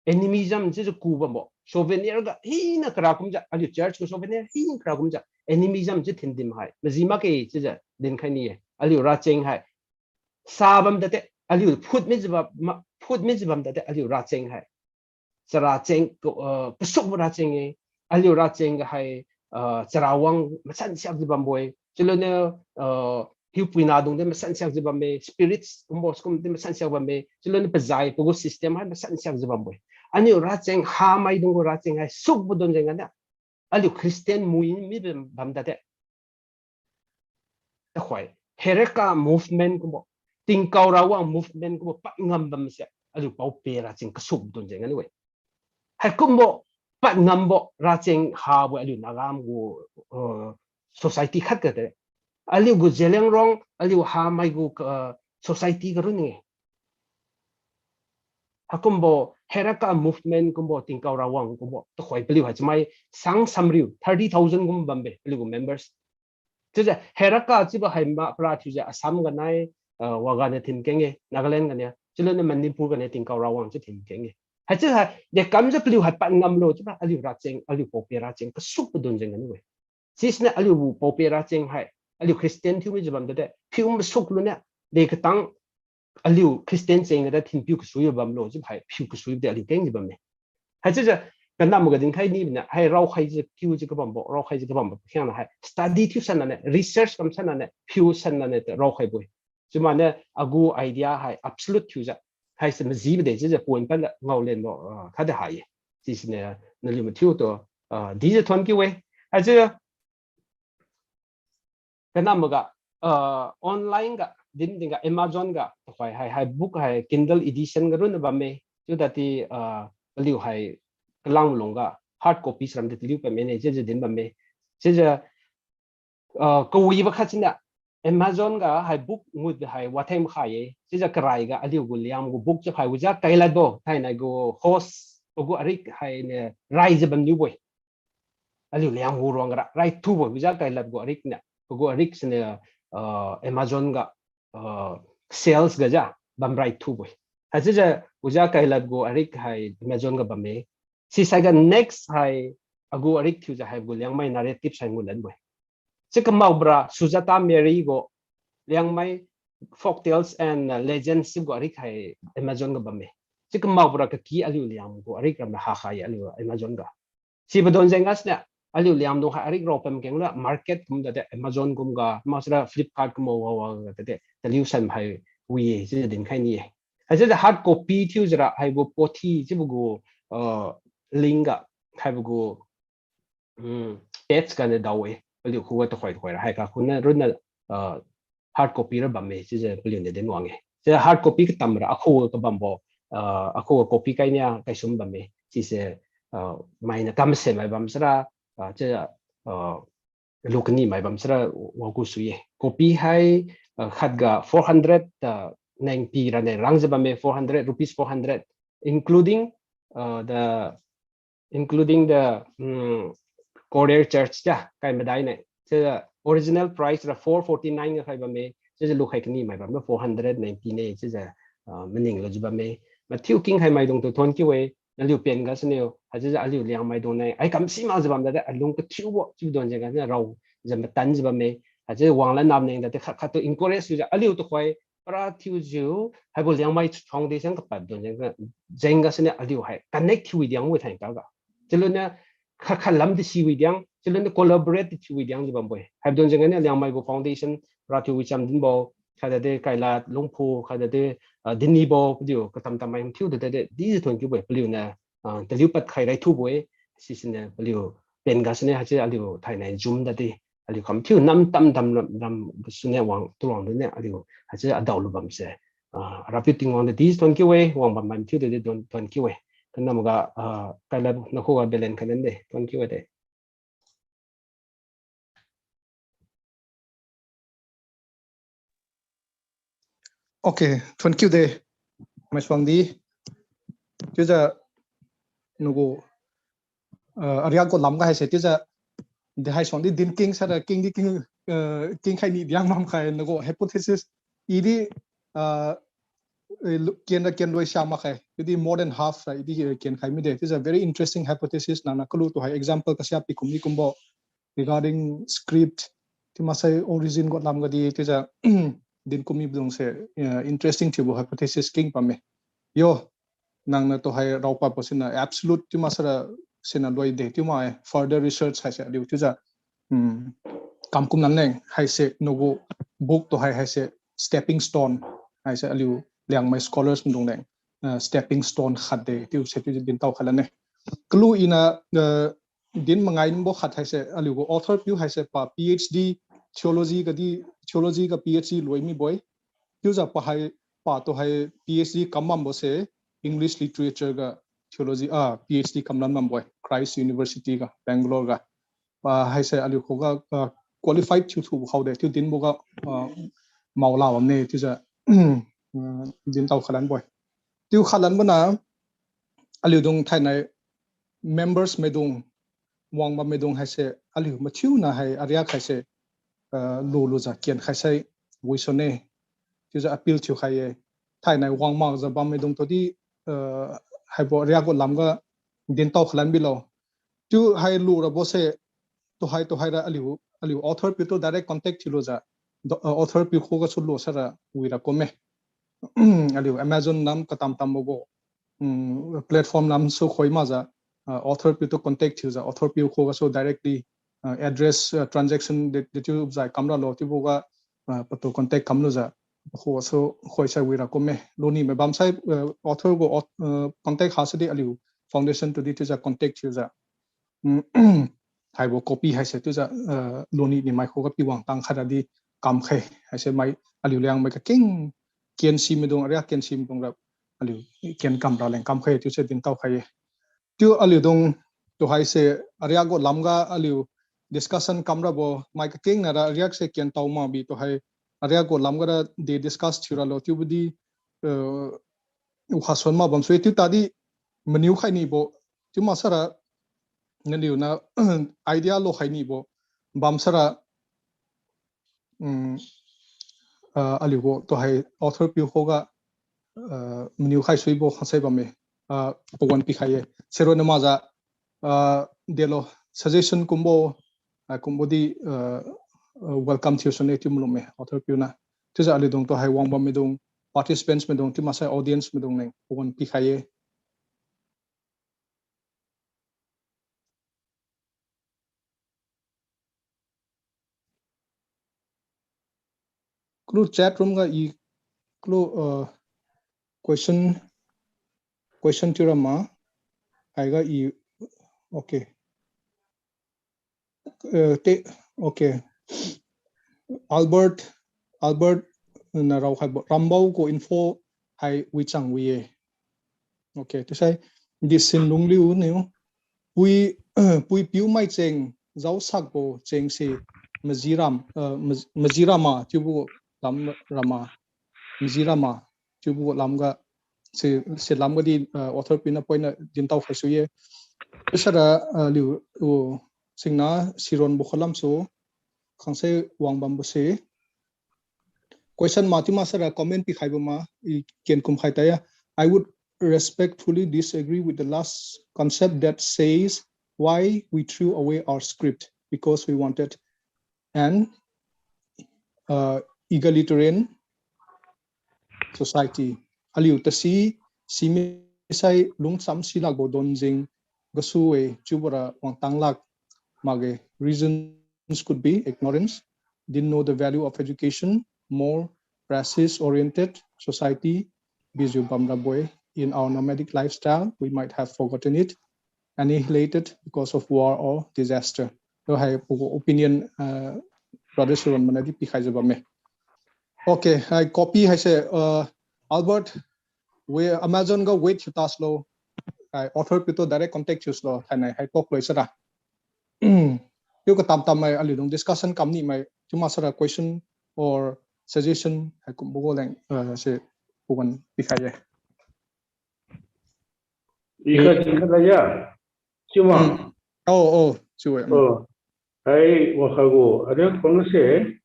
animism chứ là cú bấm bồi souvenir cái hi na kra cũng vậy anh yêu church của souvenir hi kra cũng vậy animism chứ thiên dim hay mà gì mà cái chứ là đến cái này anh yêu ra cheng hay sa bấm đấy anh yêu put me gì bấm đấy anh yêu ra cheng hay chara cheng cái sốc ra cheng ấy aliu ra cheng hay charawang mà sẵn sàng gì bấm bồi cho nên hiu pui na dung đấy mà sẵn sàng gì bấm bồi spirits cũng đấy mà sẵn sàng bấm bồi cho nên bây giờ cái system hay mà sẵn sàng gì bấm bồi aliu ra cheng ha mai dung ra cheng hay sốc bút dung cheng anh aliu Christian mui mi bấm đấy ta hỏi Hereka movement cũng bộ tình cầu rawang movement cũng bộ bắt ngầm bấm sẽ aliu bảo vệ ra cheng cái sốc dung cheng anh vậy hay cũng bộ bạn ngầm bộ ra cheng ha bộ aliu nagam của society khác cái đấy aliu của Liang rong aliu ha mai của society cái rồi nè hay cũng bộ Hereka movement cũng bộ tình cầu rawang cũng bộ tôi hỏi aliu hay mai sang samriu 30,000 cũng bấm bê aliu của members chứ là Hereka chỉ bảo hay mà ra thì Assam cái này Wagan thì cái nghe Nagaland cái này chứ lên Manipur cái này tình cầu rawang chứ thì cái nghe hay chứ là để cảm giác liu hạt bạn ngầm rồi chứ là aliu ra cheng aliu pope ra cheng cái sup đồn cheng cái này chứ là aliu pope ra cheng hay aliu Christian thiếu gì bấm đấy thiếu mà sup luôn nè để cái tăng aliu Christian cheng cái thiên phiêu cái suy bấm rồi chứ phải phiêu cái suy để aliu cái gì bấm này hay chứ là cái nào một cái đình khai đi nè hay rau khai chứ phiêu chứ cái bấm bộ rau khai chứ cái bấm bộ khi nào hay study thiếu sanh này research cầm sanh này phiêu sanh này rau khai bồi chứ mà nè agu idea hay absolute thiếu vậy hay是么gì的，就是本本的熬练咯，他的行业，就是呢，那里面跳到第一团结位，还是跟那么个online 个 din dinga Amazon ga khoi hai book hai Kindle edition ga run ba me chu da ti liu hai klang longa hard copy ram de liu pa me ne je din ba me je ko wi ba khachina Amazon ga hai book mud hai wathem khaye je krai ga aliu gu liam gu book je khai uja kaila do thai na go host go arik hai ne rise ban new boy aliu liam gu rong ra right tu boy uja kaila go arik na go arik ne Amazon ga sales ga ja bam right tu boy ha je uja kaila go arik hai Amazon ga bame si sai ga next hai agu arik thu ja hai go Liangmai narrative sai ngulan boy Chikamabra Sujata Mary go Liangmai folk tales and legends go arik hai Amazon ga bame Chikamabra ka ki aliu liam go arik ram ha khai aliu Amazon ga si badon jengas na aliu liam do arik ro pem keng la market kum da Amazon kum ga masra Flipkart kum wa ga de aliu san hai wi je din khai ni ha je hard copy thu jara hai go pothi je bu go link ga hai bu go page ga ne dawe liu khu to khoi ra hai ka khuna run hard copy ra bam me je liu ne den wange je hard copy ka tam ra khu ka bam bo khu copy kai nya kai sum bam me si se mai na tam se mai bam sra je lukni mai bam sra wa ku su ye copy hai khat ga 400 nang pi ra ne rang je bam me 400 rupees 400 including the Korea church ja kai madai ne the original price ra 449 khai ba me je lu khai kni mai ba 490 ne je mening lo ba me ma thiu king khai mai dong to thon ki we na liu pen ga sneo ha je aliu Liangmai dong nei ai kam si ma je bam da alung ka thiu bo chi don je ga na rau je ma tan je ba me ha je wang la nam nei da te kha to encourage ju aliu to khoi pra thiu ju hai bo Liangmai foundation ka pa don je ga jenga sne aliu hai connect wi diang we thai ka ga je lu na kha lam de si wi diang je lu na collaborate ti wi diang je bam boy hai don je ga ne Liangmai go foundation pra thiu wi cham din bo kha da de kai la lungphu kha da de din ni bo dio ka tam tam mai thiu de di thon ki boy liu na te liu pat khai rai thu boy si sne liu pen ga sne ha che aliu thai nai zoom da de aliu kham thiu nam tam nam sne wang tu wang de ne aliu ha che adau lu bam se repeating on the these thon ki we wang bam man thiu de don thon ki we kan nam ga kai la na ko ga belen kan de thon ki we de Okay, thank you de Maisuangdi. Tiza nugo Arya ko lam ga hai se tiza de hai song di din king sa king king khai ni diang mam khai nugo hypothesis idi ken loi shama khai idi more than half idi ken khai mi de. It is a very interesting hypothesis na kalu to hai example kasya pi kumni kumbo regarding script ti masai origin got lam ga di tiza din kumi bdong se interesting thibo hypothesis king pame yo nang na to hai raupa posina absolute ti masara sina loi de ti ma further research hai se liu ti ja kam kum nan neng hai se nogo book to hai se stepping stone hai se liu Liangmai scholars dong neng stepping stone khat de ti se ti din taw khala ne clue ina din mangai bo khat hai se liu go author pu hai se pa PhD theology ka PhD loi mi boy user pa hai pa to hai PhD kamam bo se English literature ga theology PhD kamlan mam boy Christ University ga Bangalore ga pa hai se ali ko ga qualified thu how de tu din bo ga maula wam ne tu ja din taw khalan boy tu khalan bana ali dong thai nai members medung wang ba medung hai se ali ma thiu na hai arya khai se lu za kian khai sai wisone tu ja appeal chu khai thai nai wang ma za ba medung to di hai bo ria go lam ga din taw khlan bi lo tu hai lu ra bo se to hai ra aliu author pi to direct contact chilo za author pi kho ga su lo sara wi ra ko me aliu Amazon nam ka tam bo platform nam so khoi ma za author pi to contact chilo za author pi kho ga so directly address transaction that you za kamra lo ti bo ga pato contact kamlo za kho so khoi sa wi ra ko me lo ni me bam sai author go contact ha se de aliu foundation to di za contact chilo za hai bo copy hai se tu za lo ni mai kho ga pi wang tang khara di cam khe hay se mai aliu Liangmai ka king kian sim dong area kian sim dong rap aliu kian cam ra leng cam khe tu se din tau khaye tu aliu dong to hai se area go lamga aliu discussion kamra bo mai ka king na ra area se kian tau ma bi to hai area go lamga ra de discuss thira lo tu budi u khason ma bam so tu ta di meniu khai ni bo tu ma sara ngaliu na idea lo khai ni bo bam sara aliu go to hai author pi hoga meniu khai sui bo khasai ba me pon pi khai sero na ma za delo suggestion kumbo kumbo di welcome to sonate tum me author pi na tu za ali dong to hai wang ba me dong participants me dong ti ma sai audience me dong neng pon pi khai klu chat room ga I klu question tirama aiga I okay okay Albert na rau khai rambau ko info hai wi chang wi okay to say this sin lung liu ne pui piu mai cheng zau sak bo cheng si mazirama chubu lam rama mazirama chubu lam ga se lam ga di author pina point din tau khai su ye sara liu singna siron bo khalam so khangse wang bam bo se question matima sara comment pi khai ma ken kum khai ta ya I would respectfully disagree with the last concept that says why we threw away our script because we wanted an egalitarian society aliu ta si simi sai lung sam silak bo don jing gasu e chubara wang tanglak mage reasons could be ignorance, didn't know the value of education, more racist oriented society, bizu bamra boy in our nomadic lifestyle we might have forgotten it, annihilated because of war or disaster. So hai opinion brother Suran manadi pikhai jabame. Okay, I copy hai se Albert we Amazon go wait chutas lo I author pito direct contact use lo hanai hai talk lo isara you ka tam mai ali dong discussion kam ni mai cuma sara question or suggestion hai kum bo leng se puan pikhai Ika ya cuma cuy hai wakago ada pengse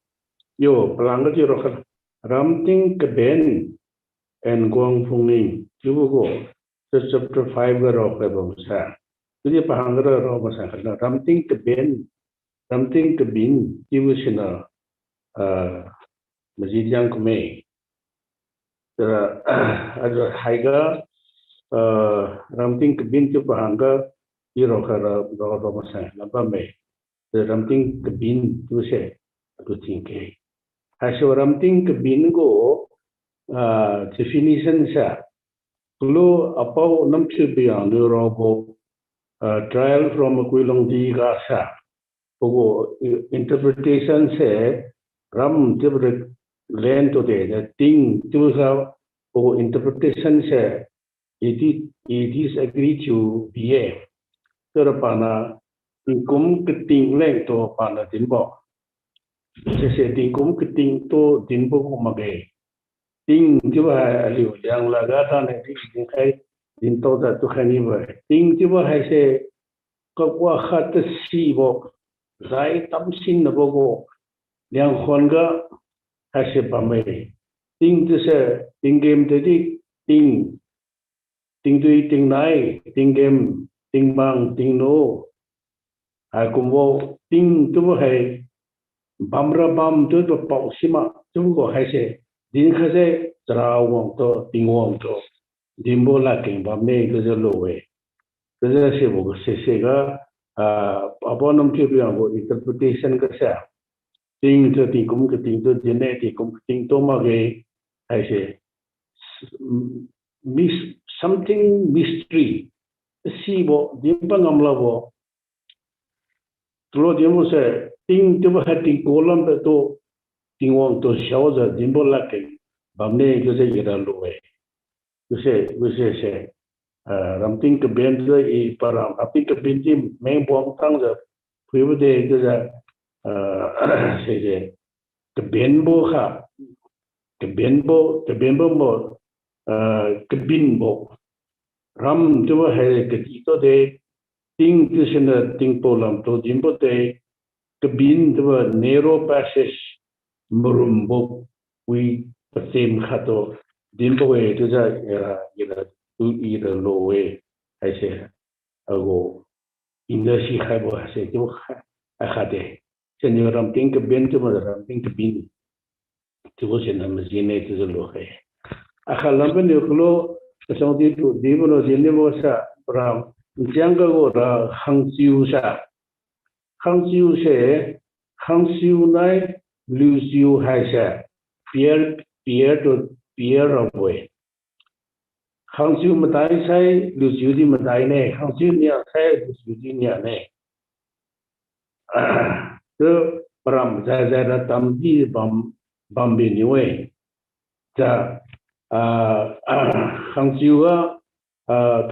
yo pelangga di rokan ramting ke ben and gong funging jubugo chapter 5 ga rok ba sa jadi pahangra ro ba sa kana ramting ke ben ramting ke bin jibusina majidang kume tera ada haiga ramting ke bin ju pahangga di rokara ro ba sa na ba me ramting ke bin tu se tu tingke hasil ramting ke bin go definition sa Kalau apa nampi biang neurobo trial from kuilong di gasa, pogo interpretation se ram tibre land to de ting tu sa pogo interpretation se it is agreed to be terpana tingkum keting leng to pana tinbo, se tingkum keting to tinbo kumage. Ting juga aliu yang laga tanah di kai dinto da tu khani ba ting juga hai se ko kwa khat si bo zai tam sin na bo yang khon ga hai se ba mai ting tu se ting game de di ting tui ting nai ting game ting bang ting no hai kum bo ting tu hai bamra bam tu to pau sima tu go hai se din khaje trawong to tingwong to dimbo la king ba me ke lo we ke se bo se ga abonum ke bi abo interpretation ka sa ting to tingkum ke ting to genetic kum ting to ma ge ai se something mystery si bo dimpa ngamla bo tlo dimo se ting to ba ting kolam to tình huống tôi xấu giờ điểm bố là cái bằng này cái gì đó luôn cái sẽ làm tin cái bên rồi ý param làm tin cái bên thì mấy buông tăng giờ quý vị đây cái là sẽ cái bên bố khác cái bên bố một cái bên bố ram cho hay cái gì đó để tin cái sinh là tin bố làm tôi điểm bố để cái bên cho narrow passage murum bố we pasim khato điểm bố ấy cho ra tu either low way hay sẽ ago industry khai bố sẽ cho khade cho nhiều ram tin cái bên cho mà ram tin cái bên thì có sẽ nằm gì này cho low hay akhalam bên nhiều lúc sau đi tu đi bộ nó đi bộ sa ram chẳng có gọi hàng siêu này lưu siêu hay sa peer to peer of way hàng siêu mà tại sai lưu siêu đi mà tại này hàng siêu nhà sai lưu siêu đi nhà này cứ ram ra ra tâm đi bam bên như vậy cha hàng siêu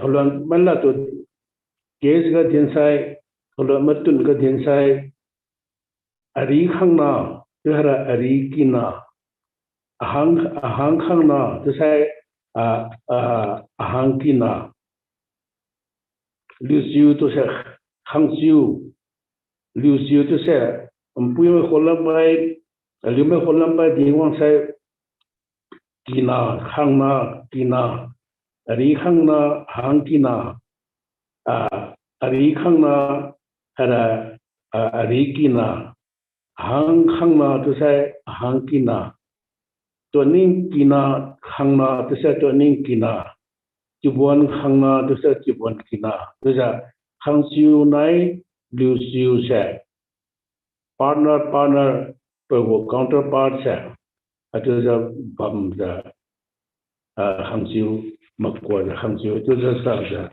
thôi lần mình là tôi case cái thiên sai thôi lần mất tuần cái thiên sai ari khang na thứ hai là ari kina ahang khang na thứ hai ahang kina lưu siêu tôi sẽ khang siêu lưu siêu tôi sẽ bùi mà khôn lắm bài lưu mà khôn lắm bài đi ngang sai kina khang na kina ari khang na ahang kina ari khang na hara ari kina hang khang na tu sai hang kina to ning kina khang na tu sai to ning kina chibon khang na tu sai chibon kina tu sa khang siu nai liu siu sai partner to counterpart sai atu sa bam sa khang siu makwa khang siu tu sa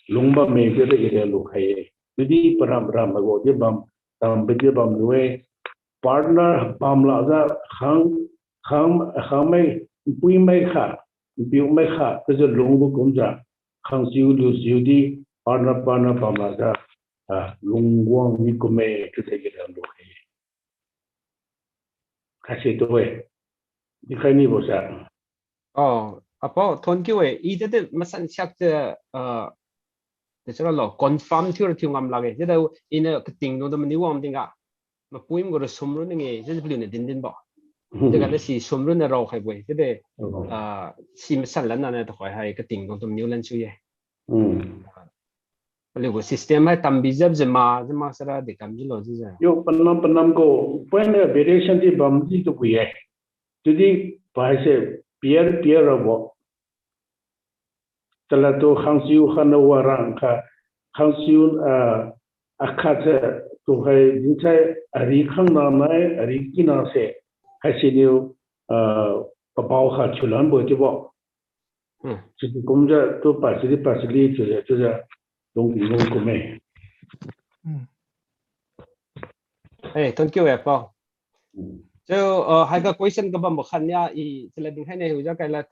lungba me ke ide lu khai di param go je bam tam be je bam nuwe partner bam la za khang mai pui mai kha biu mai kha ke je lungbu kum ja khang siu lu siu di partner bam la za lungwang ni kume ke je ide lu khai khashi to we di khai ni bo sa apo thon ki we ide de masan chak de thế là confirm theo theo ngầm là cái thế đâu in cái tình nó mình yêu tình cả mà cuối mình có sum luôn này thế thì liền đến bỏ thế cái này sum luôn là rồi hay vậy thế để sim sản lần này thì phải hay cái tình nó mình yêu lên suy liệu cái system hay tầm bây giờ mà sẽ ra để làm gì lo gì vậy yo panam ko point variation thì bấm gì to quỷ ấy chứ đi phải sẽ peer rồi bộ Kalau tu khang siu khana warang khang siu akhat tu hai jinsai ari khang na mai ari kina se hai seniu pabao kha chulan bo ti bo chi kum ja tu pasili tu ja dong bi ngong ko me thank you Paul so hai cái question cái bấm một khăn nha ý sẽ là định hay này hồi giờ cái là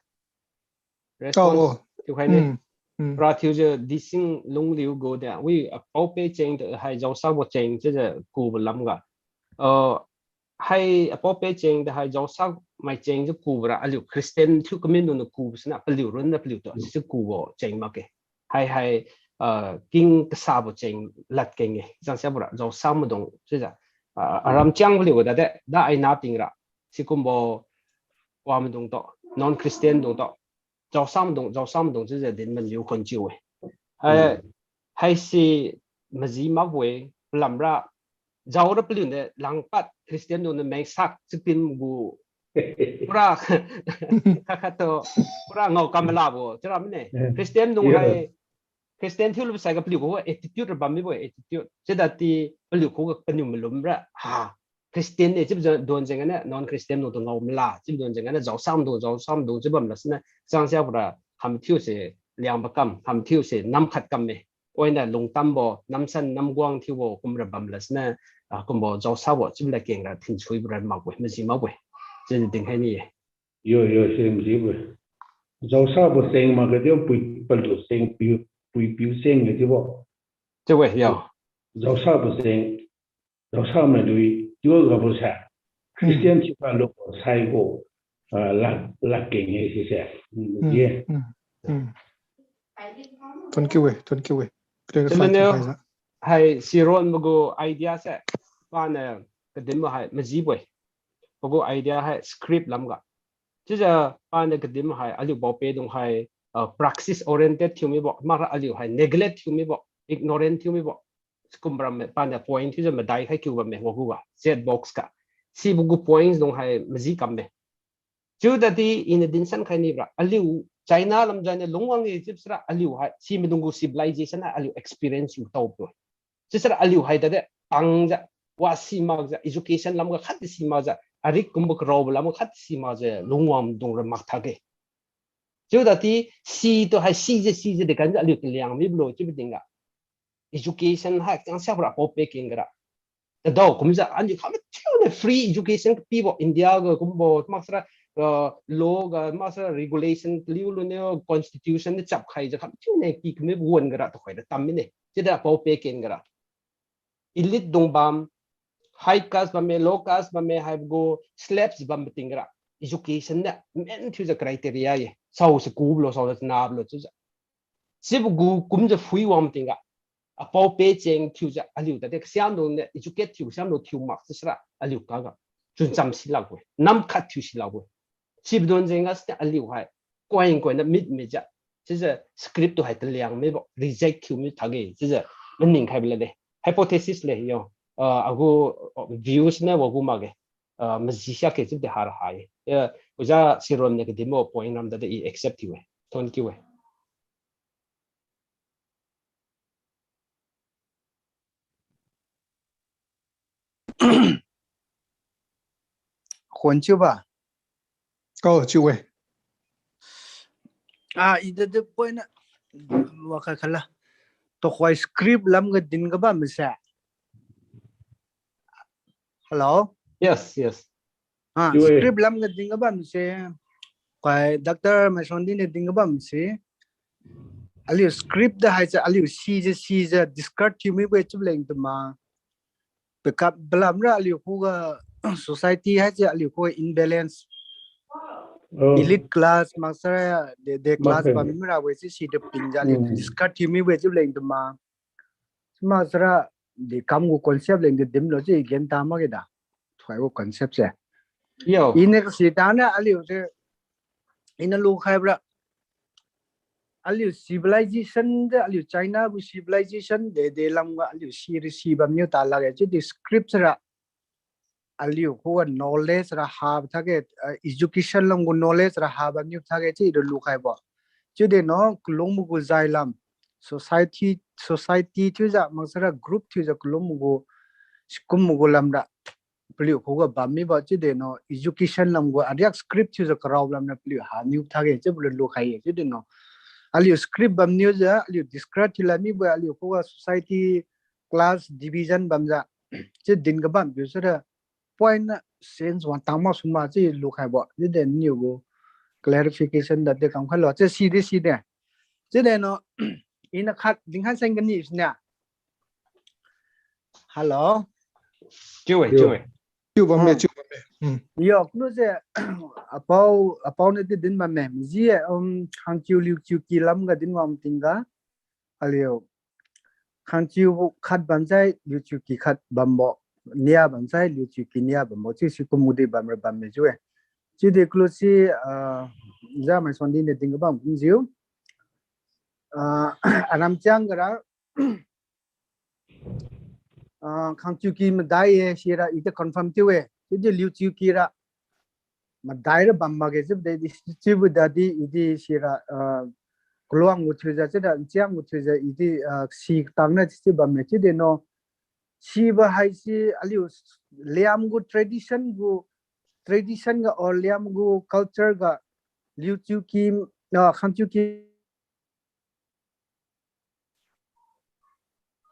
response thiếu hay này ra thiếu giờ đi sinh lung liu go there we bảo vệ chênh được hay giáo sao một chênh chứ giờ cù một lắm cả hay bảo vệ chênh được hay giáo sao mai chênh chứ cù ra liu Christian thiếu cái mình nó cù xin là liu luôn là liu đó chứ cù bộ chênh mà cái hay kinh cái sao bộ chênh lật cái nghe chẳng sao bộ giáo sao một đồng chứ giờ làm chăng liu đó đấy đã ai nạp tiền ra chứ cũng bộ qua một đồng đó non Christian đồng đó giáo sao đồng chứ giờ đến mình liu con chiu hay si mà gì mà vậy làm ra giáo đó liu này lang pat Christian đồng này mấy sắc chứ tin ngu ra các to ra ngầu camera bộ chứ làm này Christian đồng hay Christian thiếu lúc sai cái liu của attitude là bám với attitude chứ đặt thì liu của cái nhung mình lùm ra Christian này chứ đồn rằng cái non Christian nó ngầu là chứ đồn rằng cái giáo sao đồng chứ bấm là xin sang sao là hàm thiếu sẽ liang bạc cầm hàm thiếu sẽ năm khát cầm này ôi là lồng tam bò năm sân năm quang thiếu bò cũng là bấm là xin cũng bò giáo sao bò chứ là kiện là thiên suy bờ mặc quỷ mà gì mà quỷ 这是定开你。有先是不，早上不生嘛，个就不都生不生个对不？这位有。早上不生，早上嘛有个不是，Christian 去看路才过，拉给你是噻，也。Tuân kiu ấy, cái cho nên nếu hay siron một idea sẽ và này cái điểm mà hay mà gì vậy một idea hay script lắm cả chứ giờ và này cái điểm mà hay aliu bảo vệ đồng hay praxis oriented thiếu mi bảo mà aliu hay neglect thiếu mi bảo ignorant thiếu mi bảo cũng bram và này point chứ giờ mà đại hay kêu bram một cái set box cả si một points đồng hay mà gì cầm này chứ đã đi in the dinsan khai ni bra aliu China lam jane lungwang ni chip sra aliu hai si medungu civilization ha aliu experience you tau pro chip sra aliu hai da de angja wa si ma ja education lam ga khat si ma ja arik kum bok rob lam khat si ma ja lungwam dong ra mak thage chu da ti si to hai si je de kan ja aliu liang mi blo chip dinga education ha chang sa bra po pe king gra da do kum ja an ji kham free education people India ga kum bo mak sra law ga master regulation liu lu ne constitution ne chap khai ja kham chu ne ki me won gara to khoi da tam ne che da po pe ken gara elite dong bam high caste ba me low caste ba me have go slabs bam tingra education ne men thu the criteria ye sau se ku lo sau da na lo chu se bu gu kum ja fui wam tinga a po pe cheng thu ja aliu da de siam do ne educate thu siam do thu mak sra aliu ka ga chun cham si la ko nam khat thu si la ko chip don zenga sta aliu hai coin na mid meja chisa script to hai liang me bo reject thu mi thage chisa meaning khai bla de hypothesis le yo ago views na wo ma ge mazisha ke chip de har hai uja siron ne ke demo point nam da de accept we thank you we Khuôn chưa ba? Chiu ấy. Ida the point waka khala. To khoi script lam ga din ga ba misa. Hello? yes Script lam ga din ga ba misa. Kai Dr. Maisuangdibou din ga ba misa. Aliu script da hai cha aliu si je discard tu mi we chu leng ma. Bekap belam ra aliu ku ga society hai cha aliu ko imbalance. Elite class maksara de class pamira we si de pinja li discard timi we ju leng ma maksara de kam go concept leng de dim lo ji gen ta ma ge da thwai go concept se yo ine si ta na aliu se ina lu khai bra aliu civilization de aliu China bu civilization de lam ga aliu si bam new ta la ge ji script ra aliu ko knowledge ra have thage education long knowledge ra have new thage chi do lu khai bo chu de no kulong mu go zailam society chu ja masara group chu ja kulong mu go skum mu go lam ra pliu ko ga ba mi ba chu de no education lam go ariak script chu ja kraw lam na pliu ha new thage chu lu khai chu de no aliu script bam new ja aliu describe ti la mi ba aliu ko ga society class division bam ja chu din ga bam bi sara point sense one tama suma chi lu khai bo de den new go clarification that de kam khalo che si de che de no in a khat ding han sang ni sna hello chiu Chiu ba me. yo knu je apau ne din ma me ji khang chiu liu chiu ki lam ga din wam tinga alio khang chiu khat ban jai liu chiu ki khat bambo nia ban sai liu chi kinia ba mo chi si ko mu de bam ra bam me jue chi de klo si ja mai son din de ding ba mu jiu anam chang gara khang chu ki ma dai e si ra ite confirm ti we chi de liu chi ki ra ma dai ra bam ma ge jib de chi bu da di idi si ra kloang mu chu ja che da chiang mu chu ja idi si tang na chi bam me chi de no si ba hai si aliu liam gu tradition ga or liam gu culture ga liu chu ki na kham chu ki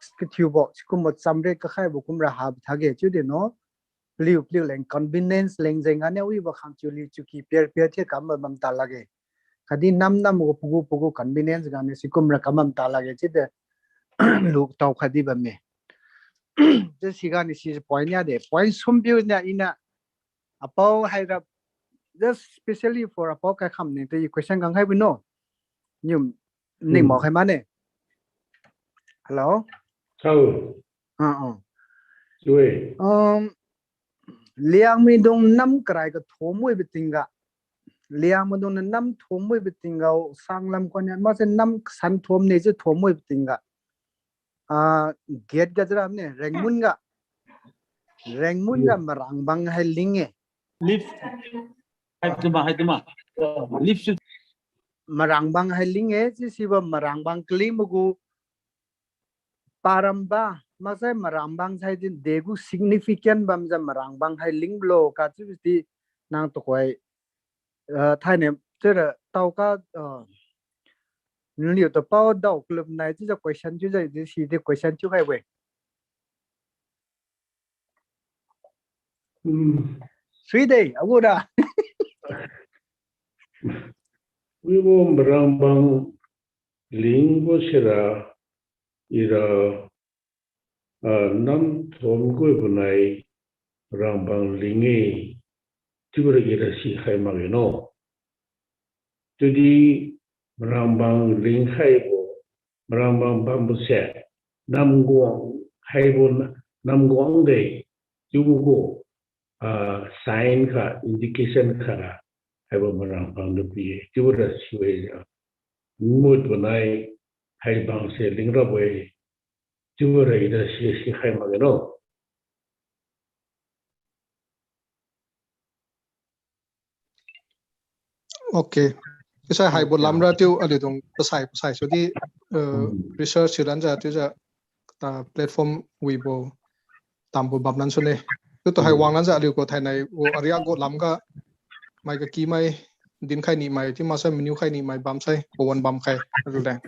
skithu bo skum mo chamre ka khai bo kum ra ha thage chu de no liu leng convenience leng jeng ane wi ba khang chu li chu ki per the kam bam ta lage khadi nam go pugu convenience gane sikum ra kamam ta lage chi de luk tau khadi ba me je sigani si point ya de point sum bi na ina apau hai ra just specially for apau ka kham ne te question gang hai bu no nyum ning mo khai ma ne hello Sao? Chui. liang mi dong nam krai ka thomoi bitinga liang mi dong nam thomoi bitinga sanglam ko ne ma se nam san thom ne je thomoi bitinga get gajra ne rengmun ga marang bang hai linge lift hai tuma lift marang bang hai linge ji siba marang bang klimugu paramba masa marang bang sai din degu significant bam ja marang bang hai ling blo ka chu ti nang to koi thai ne chera tau ka liu to pao dau club này chứ question chứ gì thì the question chứ hay vậy suy đây abu da We will merambang linggo sira ira nam thom go bunai rambang lingi tibura ira si khai magino tudi merambang ling khai bo merambang bambu se nam go khai bo nam go de yugo sign ka indication ka hai bo merambang de bi tibura si we mut bunai hai bang se ling ra we tibura ira si khai magino Okay. Isa hai bo lamra tiu ali dong pasai so di research siran ja tiu ja ta platform weibo tambo babnan so ne tu hai wang nan ja ali ko thai nai wo aria go lam ga mai ka ki mai din khai ni mai ti ma sa menu khai ni mai bam sai ko wan bam khai ru dang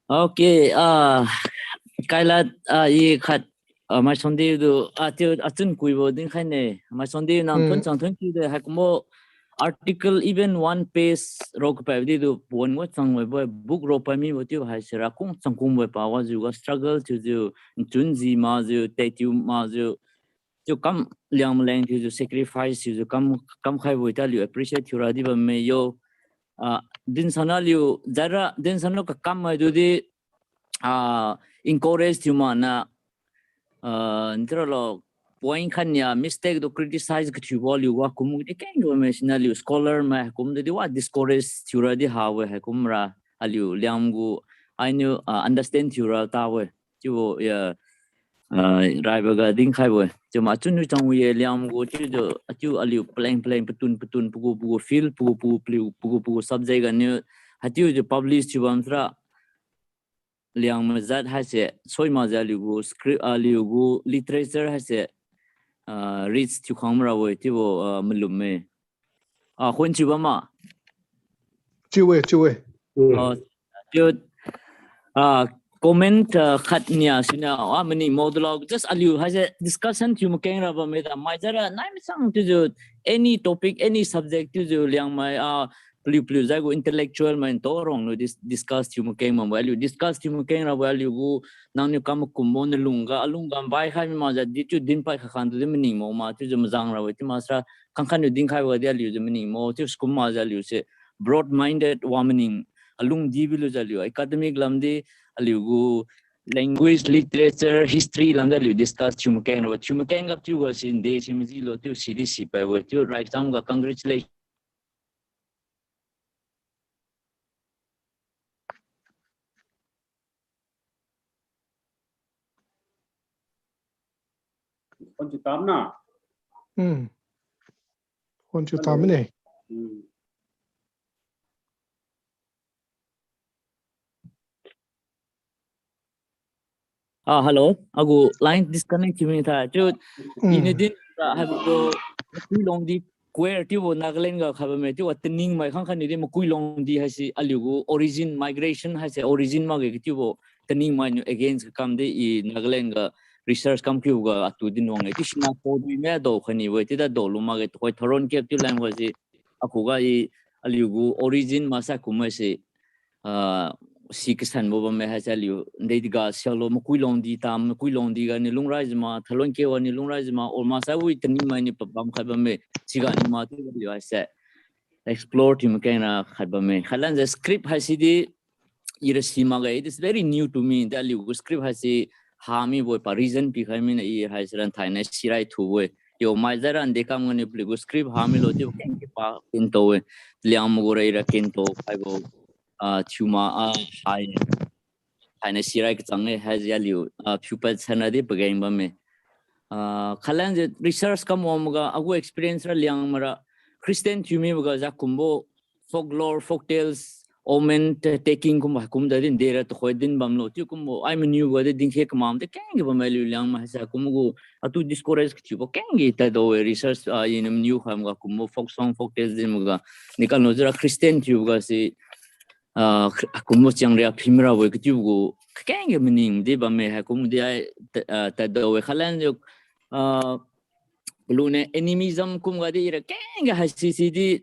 Okay, kaila ye khat Maisuangdibou do tiu atun kuibo din khai ne Maisuangdibou nam thon chang thon ki de hakmo article even one page rok pa di do one mo chang boy book ro pa mi bo tiu hai sira kong chang kum boy pa wa ju ga struggle to chun ji ma ju te tiu ma ju kam liang leng ju sacrifice ju kam khai bo ta liu appreciate thura di ba me yo din sana liu zara din sana ka kam ma ju di encourage tiu ma na intro point khan ya mistake do criticize ka thibo liu wa kum de keng do national scholar ma kum de wa discourage thura di ha we ha kumra aliu liam gu I knew understand thura ta we ju ya rai ga ding khai we ju ma chun chang we liam gu ju aliu plain putun pugu feel pugu subject ga ne hatiu ju publish ju amtra liang ma zat ha se soi ma za liu gu script aliu gu literature ha se reach to camera we ti bo malum me khun chi ba ma chiu we jo comment khat nia sina mani modulog just aliu has a discussion tu mukeng ra ba me da mai jara nai sang to any topic any subject to liang mai plus I go intellectual man to wrong no discuss tu mukeng ma value discuss tu mukeng ra value go nang ni kam kumon lunga bai khai ma ja di tu din pai khan tu mini mo ma tu jang ra we ti ma sra khang khan din khai wa dia liu mini mo tu skum ma ja liu se broad minded womaning alung di bilu ja liu academic lamdi aliu go language literature history lamda liu discuss tu mukeng up tu was in day chimzi lo tu cdc pa we tu right sam ga congratulations con chữ 8 nào con chữ 8 này hello agu line disconnect me tha chu inedin have go long di queer ti wo naglen ga khaba me ti watning mai khang khan ni mo kui long di ha si aliu origin migration ha se origin ma ge ti wo tning mai against kam de i naglen ga research kam kyu ga atu din wang ti sina ko bi me do khani we ti da do luma ge khoi thoron ke ti language ji aku ga I aliugu origin masa kuma se Sikistan boba me ha chaliu ndei ga salo makui londi tam makui londi ga ni lungraj ma thalon ke wa ni lungraj ma or ma sa wi tani ma ni pam kha ba me siga ni ma ti li wa se explore tim kana kha ba me khalan the script ha si di ira sima ga it is very new to me the aliugu script ha si ha mi boy pa reason pi kha mi na I ha sran thai na sirai thu we yo mai zara ande kam ngani pligu script ha mi lo ti ken ki pa kin to we liam go re ra kin to I go Tuma high na sirai ka change has yalu pupil sanadi bagain ba me khalan je research kam omuga agu experience ra liang mara Christian tumi buga za kumbo folklore folk tales omen taking kum da din dera to khoidin bamlo ti kumbo I'm new ga din ke kamam te keng ba melu liang ma sa kumgo atu discourage ki bo keng ta do research in new ham ga kumbo folk song folk tales din muga nikal no jara Christian tu ga si kummo chang ria phimra we ki go keng meaning de ba me ha kum de ta do we khalan yo lune animism kum ga de ra keng ha si si di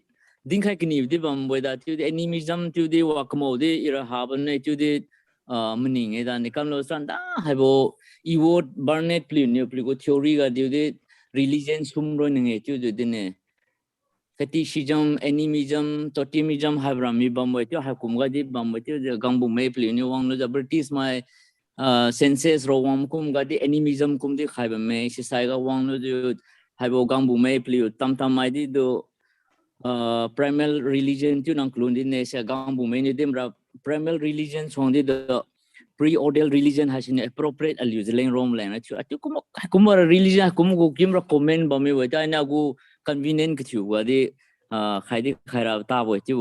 ding khai kni de bam we da tu de animism tu de wa kmo de ira ha ban ne tu de meaning e da ni kam lo san da ha bo I word Barnett pli ne pli go theory ga de religion sum ro ne tu de ne fetishism, animism, totemism have rami bamboy to have kumga di bamboy to the gambu maple in wang no the British my senses rawam kumga di animism kum di have me saiga wang no the have gambu maple tam my di do primal religion to include in Asia gambu many them primal religions on the pre-ordeal religion has an appropriate allusion in Rome land. I took kumara religion kumugo kimra comment bami with I now go convenient to what the Heidi Kara Tabo to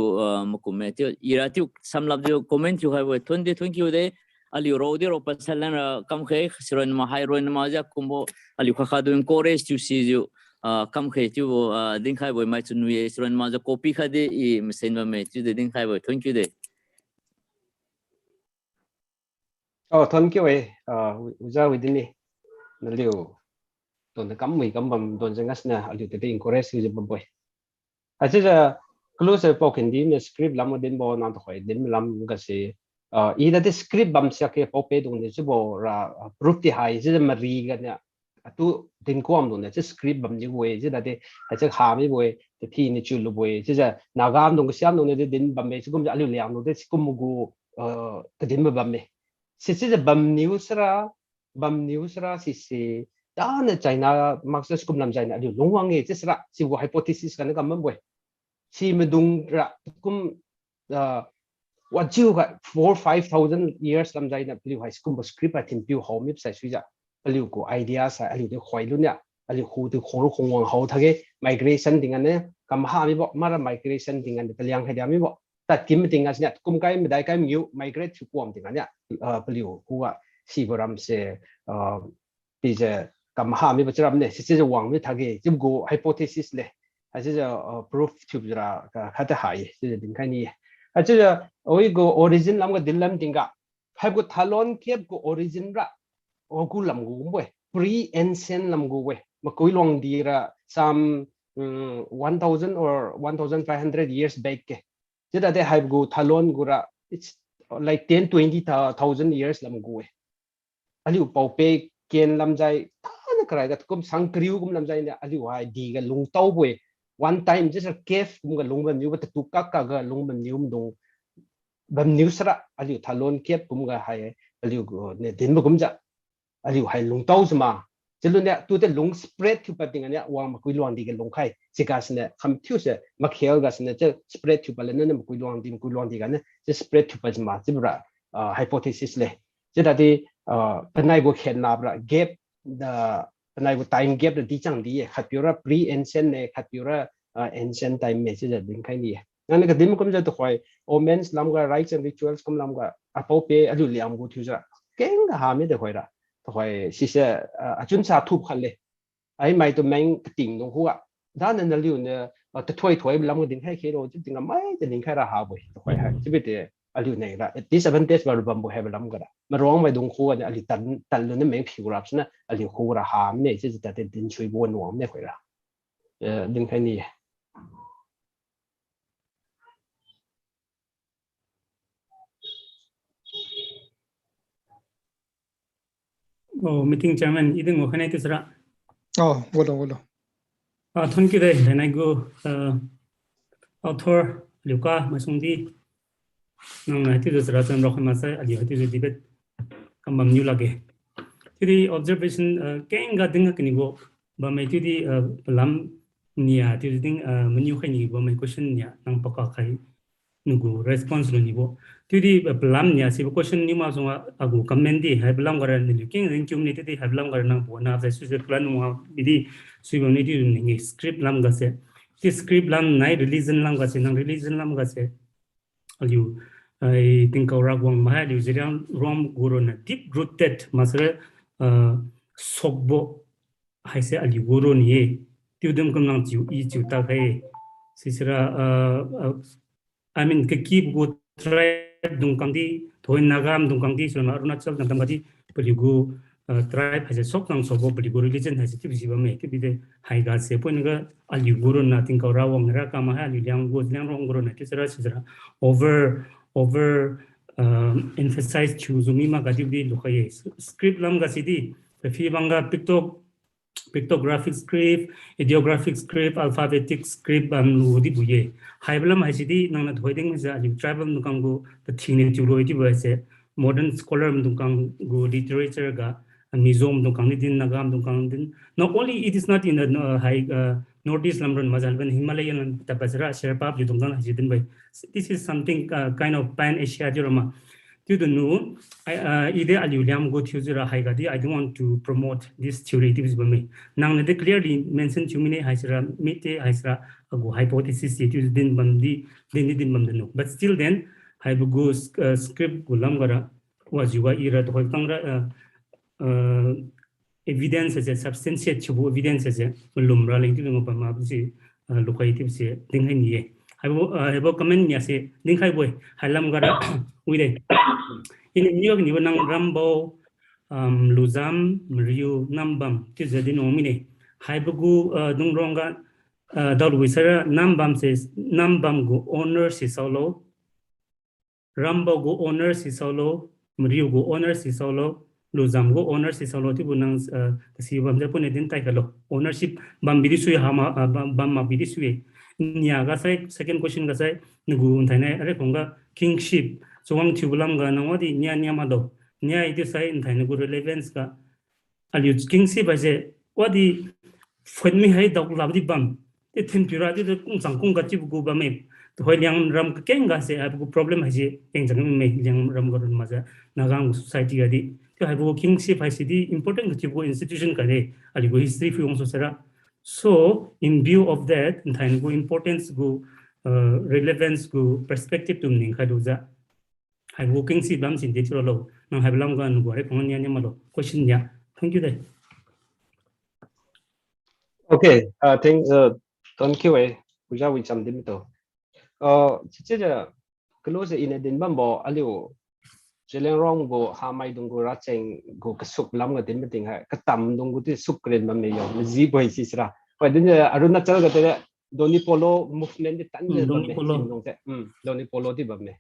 Mukumet. Iratu some love the comment you have 2020 day. Ali Rodi or Pasalana Kamke, Siron Mahiro and Maza Kumbo, Ali Kakadu encourage to see you Kamke to Dinkai with my Tunu, Siron Maza Kopi Hadi, Messenda Met to the Dinkai 20 day. Thân kiểu ấy, giờ với đi nè, liệu tuần cắm mì cắm bầm tuần sang nè, liệu tự tin correct như vậy bồi. Chứ giờ close vào cái gì script làm một đến bao năm thôi, đến làm cái gì, ý là cái script bấm sẽ cái bảo vệ đồng này chứ bao ra proof thì hay, chứ mà ri cái nè, tu đến quan đồng này chứ script bấm như vậy, chứ là cái chứ hàm như vậy, thì phi như chịu lúc vậy, chứ giờ nào gam đồng cái xem đồng này đến bấm này, chứ cũng liệu làm đồng này chứ cũng mua cái đến bấm này. Sisi bam news ra sisi da na China Marxist kum lam China di longwang e sisra si wo hypothesis kan kam boy si medung ra kum what you got 4-5,000 years lam China liu hai kum script a tin piu hom mip sai suja liu ko idea sa liu de khoi lu nya liu hu de khong khong wang hau thage migration dingan ne kam ha mi bo mara migration dingan de liang hai mi bo tat kim tinga nya kum kai mi dai kai mi migrate chu kom tinga nya liu huwa si boram se bi je kam ha mi bachram ne si je wang mi thage jim go hypothesis le ha je proof chu jra ka kha ta hai je din kai ni ha je oi go origin lam ga dilam tinga ha go thalon kep go origin ra o ku lam gu boy pre ancient lam gu we ma koi long di ra some 1000 or 1500 years back ke je da de ha go thalon gura it's like 10-20,000 years lam gu we ali pau pe ken lam jai ta krai ga kum sang kriu kum lam jai ne ali wa di ga lung tau boy one time just a cave kum ga lung ban yu ba tu ka ka ga lung ban yum dong ban new sra ali thalon kep kum ga hai ali go ne din ba kum ja ali hai lung tau zma chelu ne tu te lung spread thu pa ding ne wa ma kui luang di ga lung khai chika sne kham thu se ma khel ga sne che spread thu pa le ne ma kui luang di ga ne che spread thu pa zma chibra hypothesis le che da di panai go khen na bra gap the panai go time gap the chang di khatpura pre ancient ne khatpura ancient time me che da ding khai ni nan ga dim kum ja to khoi omens lam ga rites and rituals kum lam ga apo pe adu liam go thu ja keng ga ha me de khoi ra thôi xí xe chúng ta thu khăn lệ ấy mày tụi mình tỉnh đồng hoa đó nên là liệu nè thôi thôi làm cái điện khai rồi chứ tiếng là mấy cái điện khai ra hà vậy thôi hay chứ biết aliu nei ra disadvantage baru bambu have lam gara marong mai dung khu ani ali tan lu ne meng phiu rap sna ali khu ra ha ne che ta te din chui bon wom ne khoi ra din khai ni oh meeting chairman ideng o khane tisra oh bolo thon ki dai nai go author luka masungdi nang na ti tisra chan ro khama sai ali hati je debate kamam new lage ti observation keng ga ding ka ni go ba mai ti lam nia ti ding menu khani ba mai question nia nang paka khai nugu response lo ni bo ti lam nia si question ni ma so agu comment di hai lam gar ni king ring kyum ni ti hai lam gar nang bo na sa su se plan mo bidi su bo ni ti ni script lam ga se ti script lam nai religion lam ga se nang religion lam ga se aliu I think our wang ma liu ziriang rom guru na deep rooted masre sokbo hai se aliu guru ni ti dum kam nang jiu I jiu ta kai sisra I mean ke keep go tribe dung kang di thoi nagam dung kang di so arunachal nang tam di peligu tribe has a sok nang sobo peligu religion has ti bi me ti bi de hai ga se pon ga aliu guru na think our wang ra ka ma ha liu liang go liang rong guru na ti sisra over emphasize chuzumi ma gadi bi lokhaye script lam ga sidi fi banga pictographic script ideographic script alphabetic script ludi buye haiblam hasidi nang na thoiding ja tribal nukang go the thine churoi di base modern scholar nukang go literature ga mizom nukang din nagam nukang din not only it is not in the high notice lamron mazalban Himalayan tapasra sherpa judungang hasidin by this is something kind of pan Asia jorama to the new ide aliuliam go thuzura haigadi I don't want to promote this theory this by me nang they clearly mentioned chumine haisra mite haisra go hypothesis it is din bamdi din bamdano but still then I go script gulam gara was you ira to tangra evidence as a substantiate chubu evidence as a lumra length no pama si locative se ding hai ni I have comment ya se ding hai boy halam gara uide in New York ni nang rambo luzam riu nambam ti jadi nomine hai bugu dung ronga dal wisara nambam says nambam go owner si solo rambo go owner si solo riu go owner si solo luzam go ownership solo ti bunang si bam ja pune din tai kalo ownership bam bidi sui hama bam ma bidi sui nya ga sai second question ga sai nugu unthai are konga kingship sowang thubulam ga nangodi nya ma do nya iti sai unthai nugu relevance ga aliu kingship ase wadi phonmi hai dok labdi bam te tempura ti kung sang kung ga chi bu ba me hoi liang ram kenga se abu problem haji kenjang me liang ram gorun maja nagang society ga di to have kingship ICD important to institution kare ali go history fi so sera so in view of that and go importance go relevance go perspective to ning khaduza have kingship bam sin de lo na have lam gan go re kon nya malo question ya thank you de okay thank you uja wi cham dim to che close in a din bambo aliu Jeleng rong go hamai dungu racheng go kasuk lam ga tin meting ha katam dungu ti sukren ma me yo ji boy sisra pa din arunachal ga te doni polo movement ti tan de me dong te doni polo ti ba me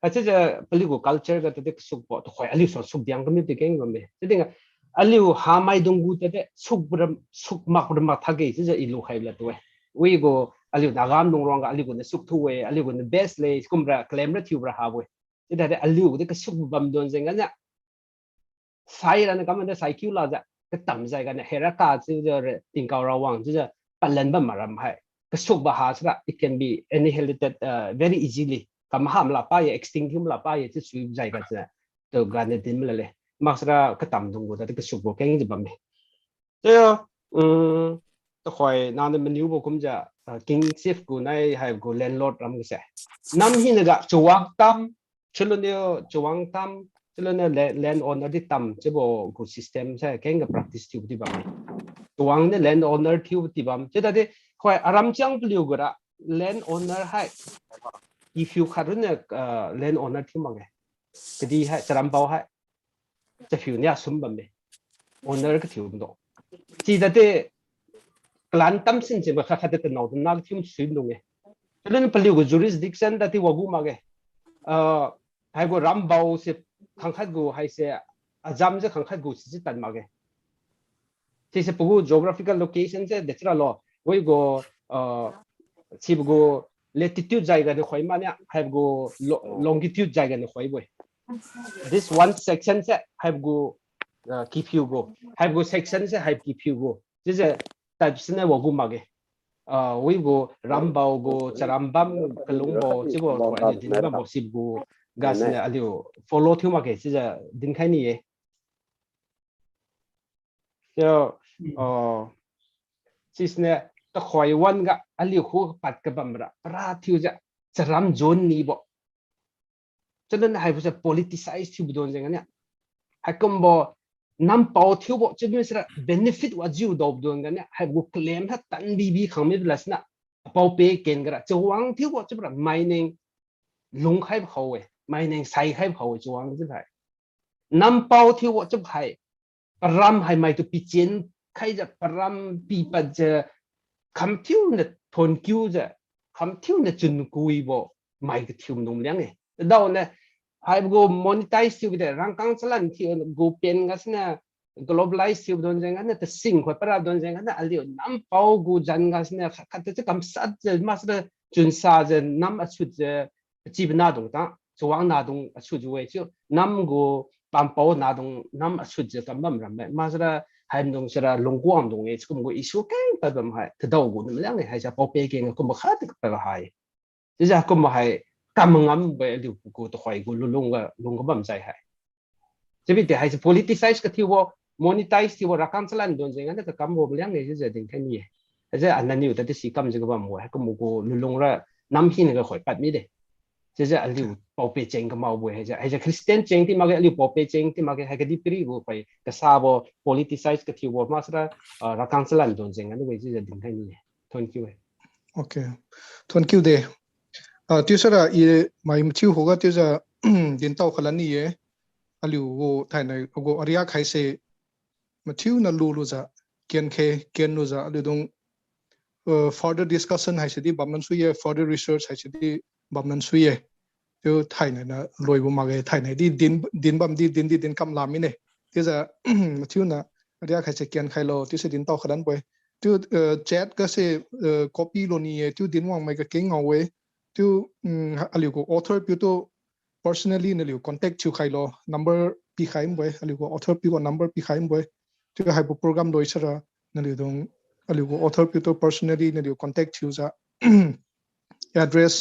acha ja paligo culture ga te kasuk bo to khoi ali so suk diang ga me ti keng ba me ti aliu hamai dungu te suk mak ma thage ji ja ilu khai la to we go aliu dagam dung rong ga aliu ne suk thu we aliu ne best le kumra claim ra thiu ra ha we itu ada aliu itu kesuk bam don zenganya saya dan kamu ada saya kira aja ketam saya kan heraka itu tingkau rawang itu palan bam maram hai kesuk bahasa it can be annihilated very easily kamu ham lapa ya extinction lapa ya itu sui saya kan tu gane tim lele maksudnya ketam tunggu tapi kesuk bokeng itu bam so tu koi nanti menu bokum ja king safe go nai hai go landlord ram ke nam hi naga cuak tam Chulunio Chuang Tam, Chulunio land owner di Tam, Jebo good system, say, Kanga practice tube di bam. Chuang the land owner tube di bam. Jeda de Hoi Aram Chang Blugura, land owner high. if you khát hơn land owner thì mà cái đi hayจะรำเบาให้จะผิวเนี่ยสมบัติไหม owner ก็ผิวมันโตจีแต่ที่กลั่นตั้มสินจะมาขัดแต่หนาวนักที่มันสุดลงไงฉะนั้นผลิตกับ jurisdiction แต่ที่ว่ากูมาไงให้กูรำเบาสิขังขัดกูให้เสียอาจารย์จะขังขัดกูสิตันมาไงที่จะพูด geographical location จะเด็ดละล้อว่ากูที่กู latitude ใจกันในข่อยมาเนี่ยให้กู longitude ใจกันในข่อยบ่อย this one section จะให้กูkeep you go ให้กู section จะให้ keep you go 这是但是呢我不嘛嘅我个rambo个จะรำบัมกลงบ่这个ข่อยดินบัมบ่สิกูgas呢啊就 follow ที่มา嘅这是ดินแค่นี้เอง就其实呢ตะข่อยวันก็อันเลี้ยวคู่ปัดกับบัมระปราที่จะรำโจนนี้บ่ฉะนั้นให้ผู้จะ politicize ที่บุดนอย่างนี้ให้ก็บ่นำเป้าที่บ่จะมีสิ่ง benefit ว่าจิวดอบดนกันเนี่ยให้กูเคลมถ้าตันบีขังไม่เป็นลักษณะเป้าเป้เก่งกันจะหวังที่บ่จะแบบ mining ลงให้เขาเว้ mining ใส่ให้เขาจะหวังจะได้นำเป้าที่บ่จะให้ปรำให้ไม่ตัวปีเจนใครจะปรำปีปัจจะคำที่เนี่ยทนคิวจะคำที่เนี่ยจนกุยบ่ไม่ก็ทิวนุ่มเลี้ยงไงดาวเนี่ยให้กู monetize ที่ได้ร่างกายสลันที่กูเป็นกันเนี่ย globalize ที่โดนอย่างนั้นเนี่ยแต่สิ่งที่ปราบโดนอย่างนั้นอะไรอยู่น้ำเปล่ากูจันกันเนี่ยขัดจะกำสัดจะมาสเลยจุนซาจะน้ำอัดชุดจะจีบนาดงตั้งจวงนาดงอัดชุดอยู่เว้ยชื่อน้ำกูปั๊มเปล่านาดงน้ำอัดชุดจะกำบัมรำไปมาสเลยให้ดงสระลงกวางดงเองก็มึงกูอิสุกันไปแบบให้ถ้าดาวกูนั่นเรื่องไงให้จะเปล่าเป้เก่งก็มาขัดไปแบบให้จะก็มาให้กำงำไปดูกูตัวข่อยกูลุงก็บัมใจให้จะเป็นแต่ให้จะ politicize ก็ที่ว่า monetize ที่ว่ารักกันสลันโดนอย่างนั้นแต่กำว่าเรื่องนี้จะดึงแค่นี้จะอันนั้นอยู่แต่ที่สีกำจะก็บัมหัวให้ก็มึงกูลุงละน้ำหินก็ข่อยปัดไม่ได้จะอันนี้เป่าเปเจงก็มาบ่อยให้จะคริสเตียนเจงที่มาก็อันนี้เป่าเปเจงที่มาก็ให้ก็ดีปรีกูไปก็ทราบว่า politicize ก็ที่ว่ามาสระรักกันสลันโดนอย่างนั้นด้วยจะดึงแค่นี้ทนคิวโอเคทนคิวเดที่สุดอะอีไม่ชิวหัวก็ที่จะดินเต้าขลันนี่อันนี้กูไทยในกูอาริยะใครเสมาชิวนั่นรู้จะเกียนรู้จะอันนี้ตรงfurther discussion ให้สิบัมนั้นสุย further research ให้สิบัมนั้นสุยที่ไทยในนะรวยบุมาเกไทยในดินบัมดินกำลามิเนี่ยที่จะมาชิวนะอาริยะใครเสเกียนใครโลที่สิดินเต้าขลันไปที่chat ก็เสcopy โลนี้ที่ดินว่างไม่ก็เก่งเอาไว้ที่อันนี้ก็ author พิวตัว personally นั่นแหละ contact ชิวใครรอ number ปีใครมั้ยอันนี้ก็ author พิวก็ number ปีใครมั้ยที่ให้โปรแกรมโดยสระนั่นแหละตรงอันนี้ก็ author พิวตัว personally นั่นแหละ contact ชิวจะ address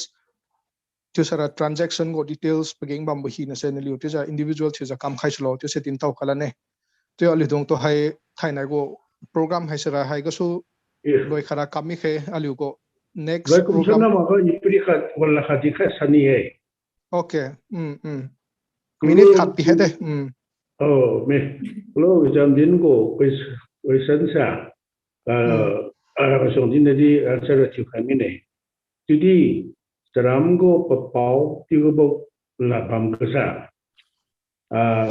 ที่สระ transaction ก็ details ไปเก่งบัมบุฮีนั่นเองนั่นแหละที่จะ individual ที่จะคำใครชโลที่จะติดต่อกันแล้วเนี่ยที่อันนี้ตรงตัวให้ไทยไหนก็โปรแกรมให้สระให้ก็สู้โดยขนาดคำไม่เคยอันนี้ก็ next program maka ipirikat wala khadika saniye okay minute khat pi hede me lo jam din go wei san sa ka song din di answer chu khami ne tudi tram go papau ti go bo la bam ka sa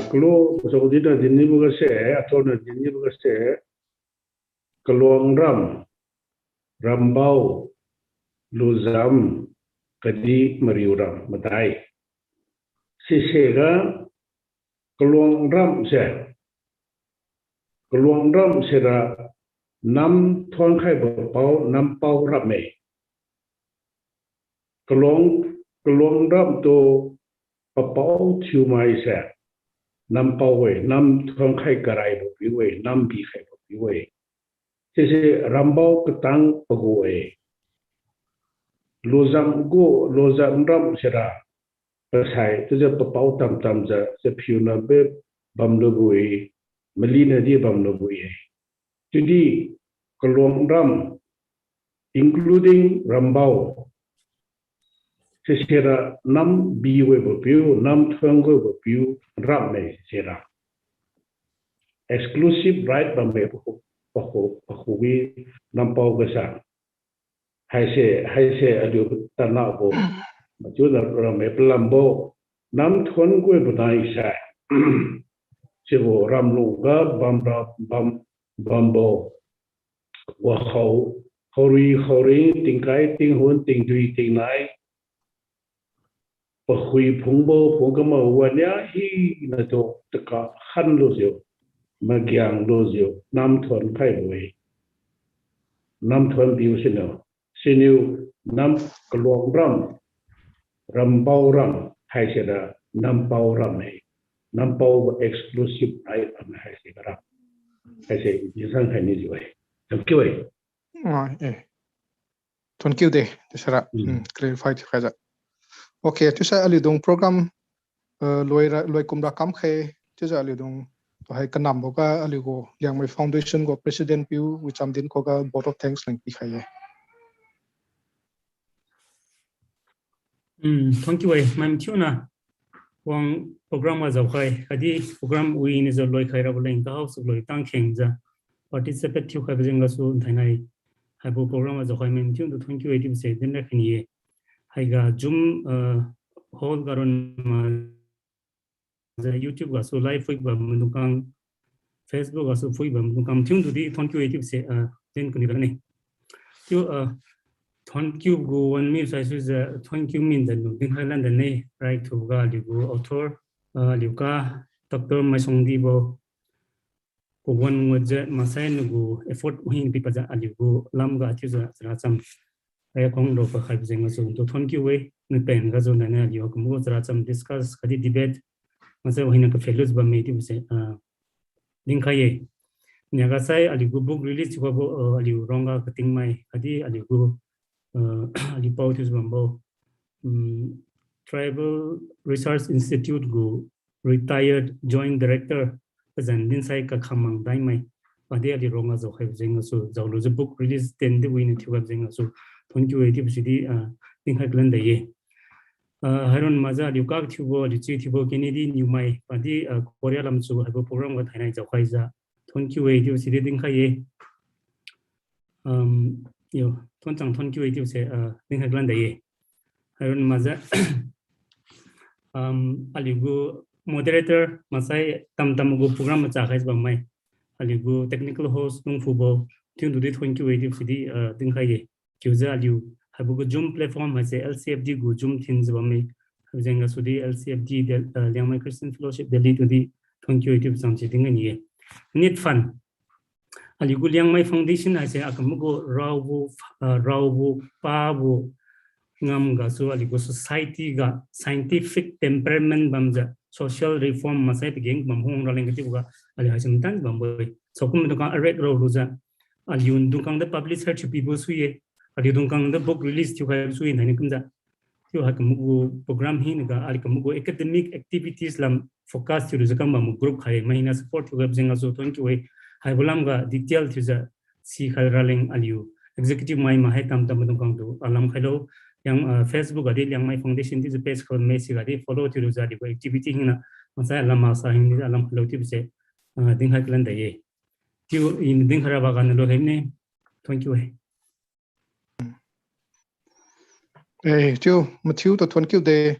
klo so din ni bu ga se atona din ni bu ga se kalong rambau luzam kadi mariuram matai sisega keluang ram sera nam thon khai bapau nam pau rame keluang ram to bapau thiu mai sa nam pau we nam thon khai karai bo pi we nam bi khai bo pi we sise rambau ketang pagoe lozam ram sera pasai tu je papau tam je se phiuna be bam lo bui melina di bam lo bui jadi keluang ram including rambau sera nam bi we bo piu nam thang go bo piu ram me sera exclusive right bam be ko wi nam pau ga sa hai se adu tanah bo mà chú là mấy làm bộ nắm thốn quê của đại sai chỉ vô ram lù gà bam bộ và khẩu ri tiếng cái tiếng hôn tiếng duy tiếng này và khui phung bộ cái màu vàng nhá hi là chỗ tất cả khăn lô diệu mà giang lô diệu nắm thốn khai bồi nắm thốn biểu xin yêu nắm cái luồng ram bao ram hay sẽ là nắm bao ram này nắm bao exclusive ai hay sẽ là ram hay sẽ như sang hay như vậy làm kiểu vậy thuần kiêu đề thế sao clarify thì khai ra ok thế sao ali dong program lôi cùng đã cắm khe thế sao ali dong hay cái nằm của ali go Liangmai Foundation của president piu which am din có cái vote of thanks link khai vậy thank you ma'am chuna wang program wa zau khai kadi program we ni zo loi khai ra boleng ka house loi tang kheng ja participate thu khai bjeng su thainai hai bo program wa zau khai ma'am chun to thank you 80% den na khini hai ga zoom hall garon ma ja YouTube ga so live fui ba mundukang Facebook ga so fui ba mundukang chung to di thank you 80% den kuni ra ni tu thank you go one me sai su thank you min dan ding halan dan nei right to ga li go author li ka Dr. Maisuangdibou ko one waje masai nu go effort hin pi pa ja ali go lam ga chu za ra cham ai kong do pa khai jeng so to thank you we ni pen ga zo na na li ko mo ra cham discuss kadi debate masai hin ka fellows ba me ti se ding khai nya ga sai ali go book release ko bo ali ronga ka ting mai kadi ali go ali pautus bambo Tribal Research Institute go retired joint director president din sai ka khamang dai mai ade ali ronga zo khai jeng so zawlo the book release ten the win thiwa jeng so thank you 80% din khai glan da ye haron maza li ka thibo li chi thibo kennedy new mai ade korea lam chu ha program ga thainai zo khai za thank you 80% din khai ye yo thonchang thank you 80% din khai glan da ye haron maza aligu moderator masai tam go program ma cha khai ba mai aligu technical host nung fubo tin du de 2080 cd ding khai ye kyuza aliu habu go zoom platform ma se lcfd go zoom tin ba mai hajenga sudi lcfd Liangmai Christian Fellowship delhi to di 2080 sam chi ding ni ye net fun aligu Liangmai Foundation ha se akam go rawu pa bu ngam ga so aligo society ga scientific temperament bamja social reform masai pegeng bamhong ra leng ti ga ali hasam tan bamboy sokum do ka red ro ruza aliun dungkang the publisher to people suye ali dungkang the book release to ga suye nani kumja tyo ha kam go program hin ga ali kam go academic activities lam focus to zakam bam group khai mahina support to ga jenga so ton ki we hai bulam ga detail to za si khal ra leng aliu executive mai ma hai tam dungkang do alam khailo yang Facebook ada Liangmai Foundation di page ko message ada follow tu jadi ko activity hina masa lama sa hin alam follow tu se ding ha klan da ye tu in ding khara ba kan lo hemne thank you tu matthew to thank you de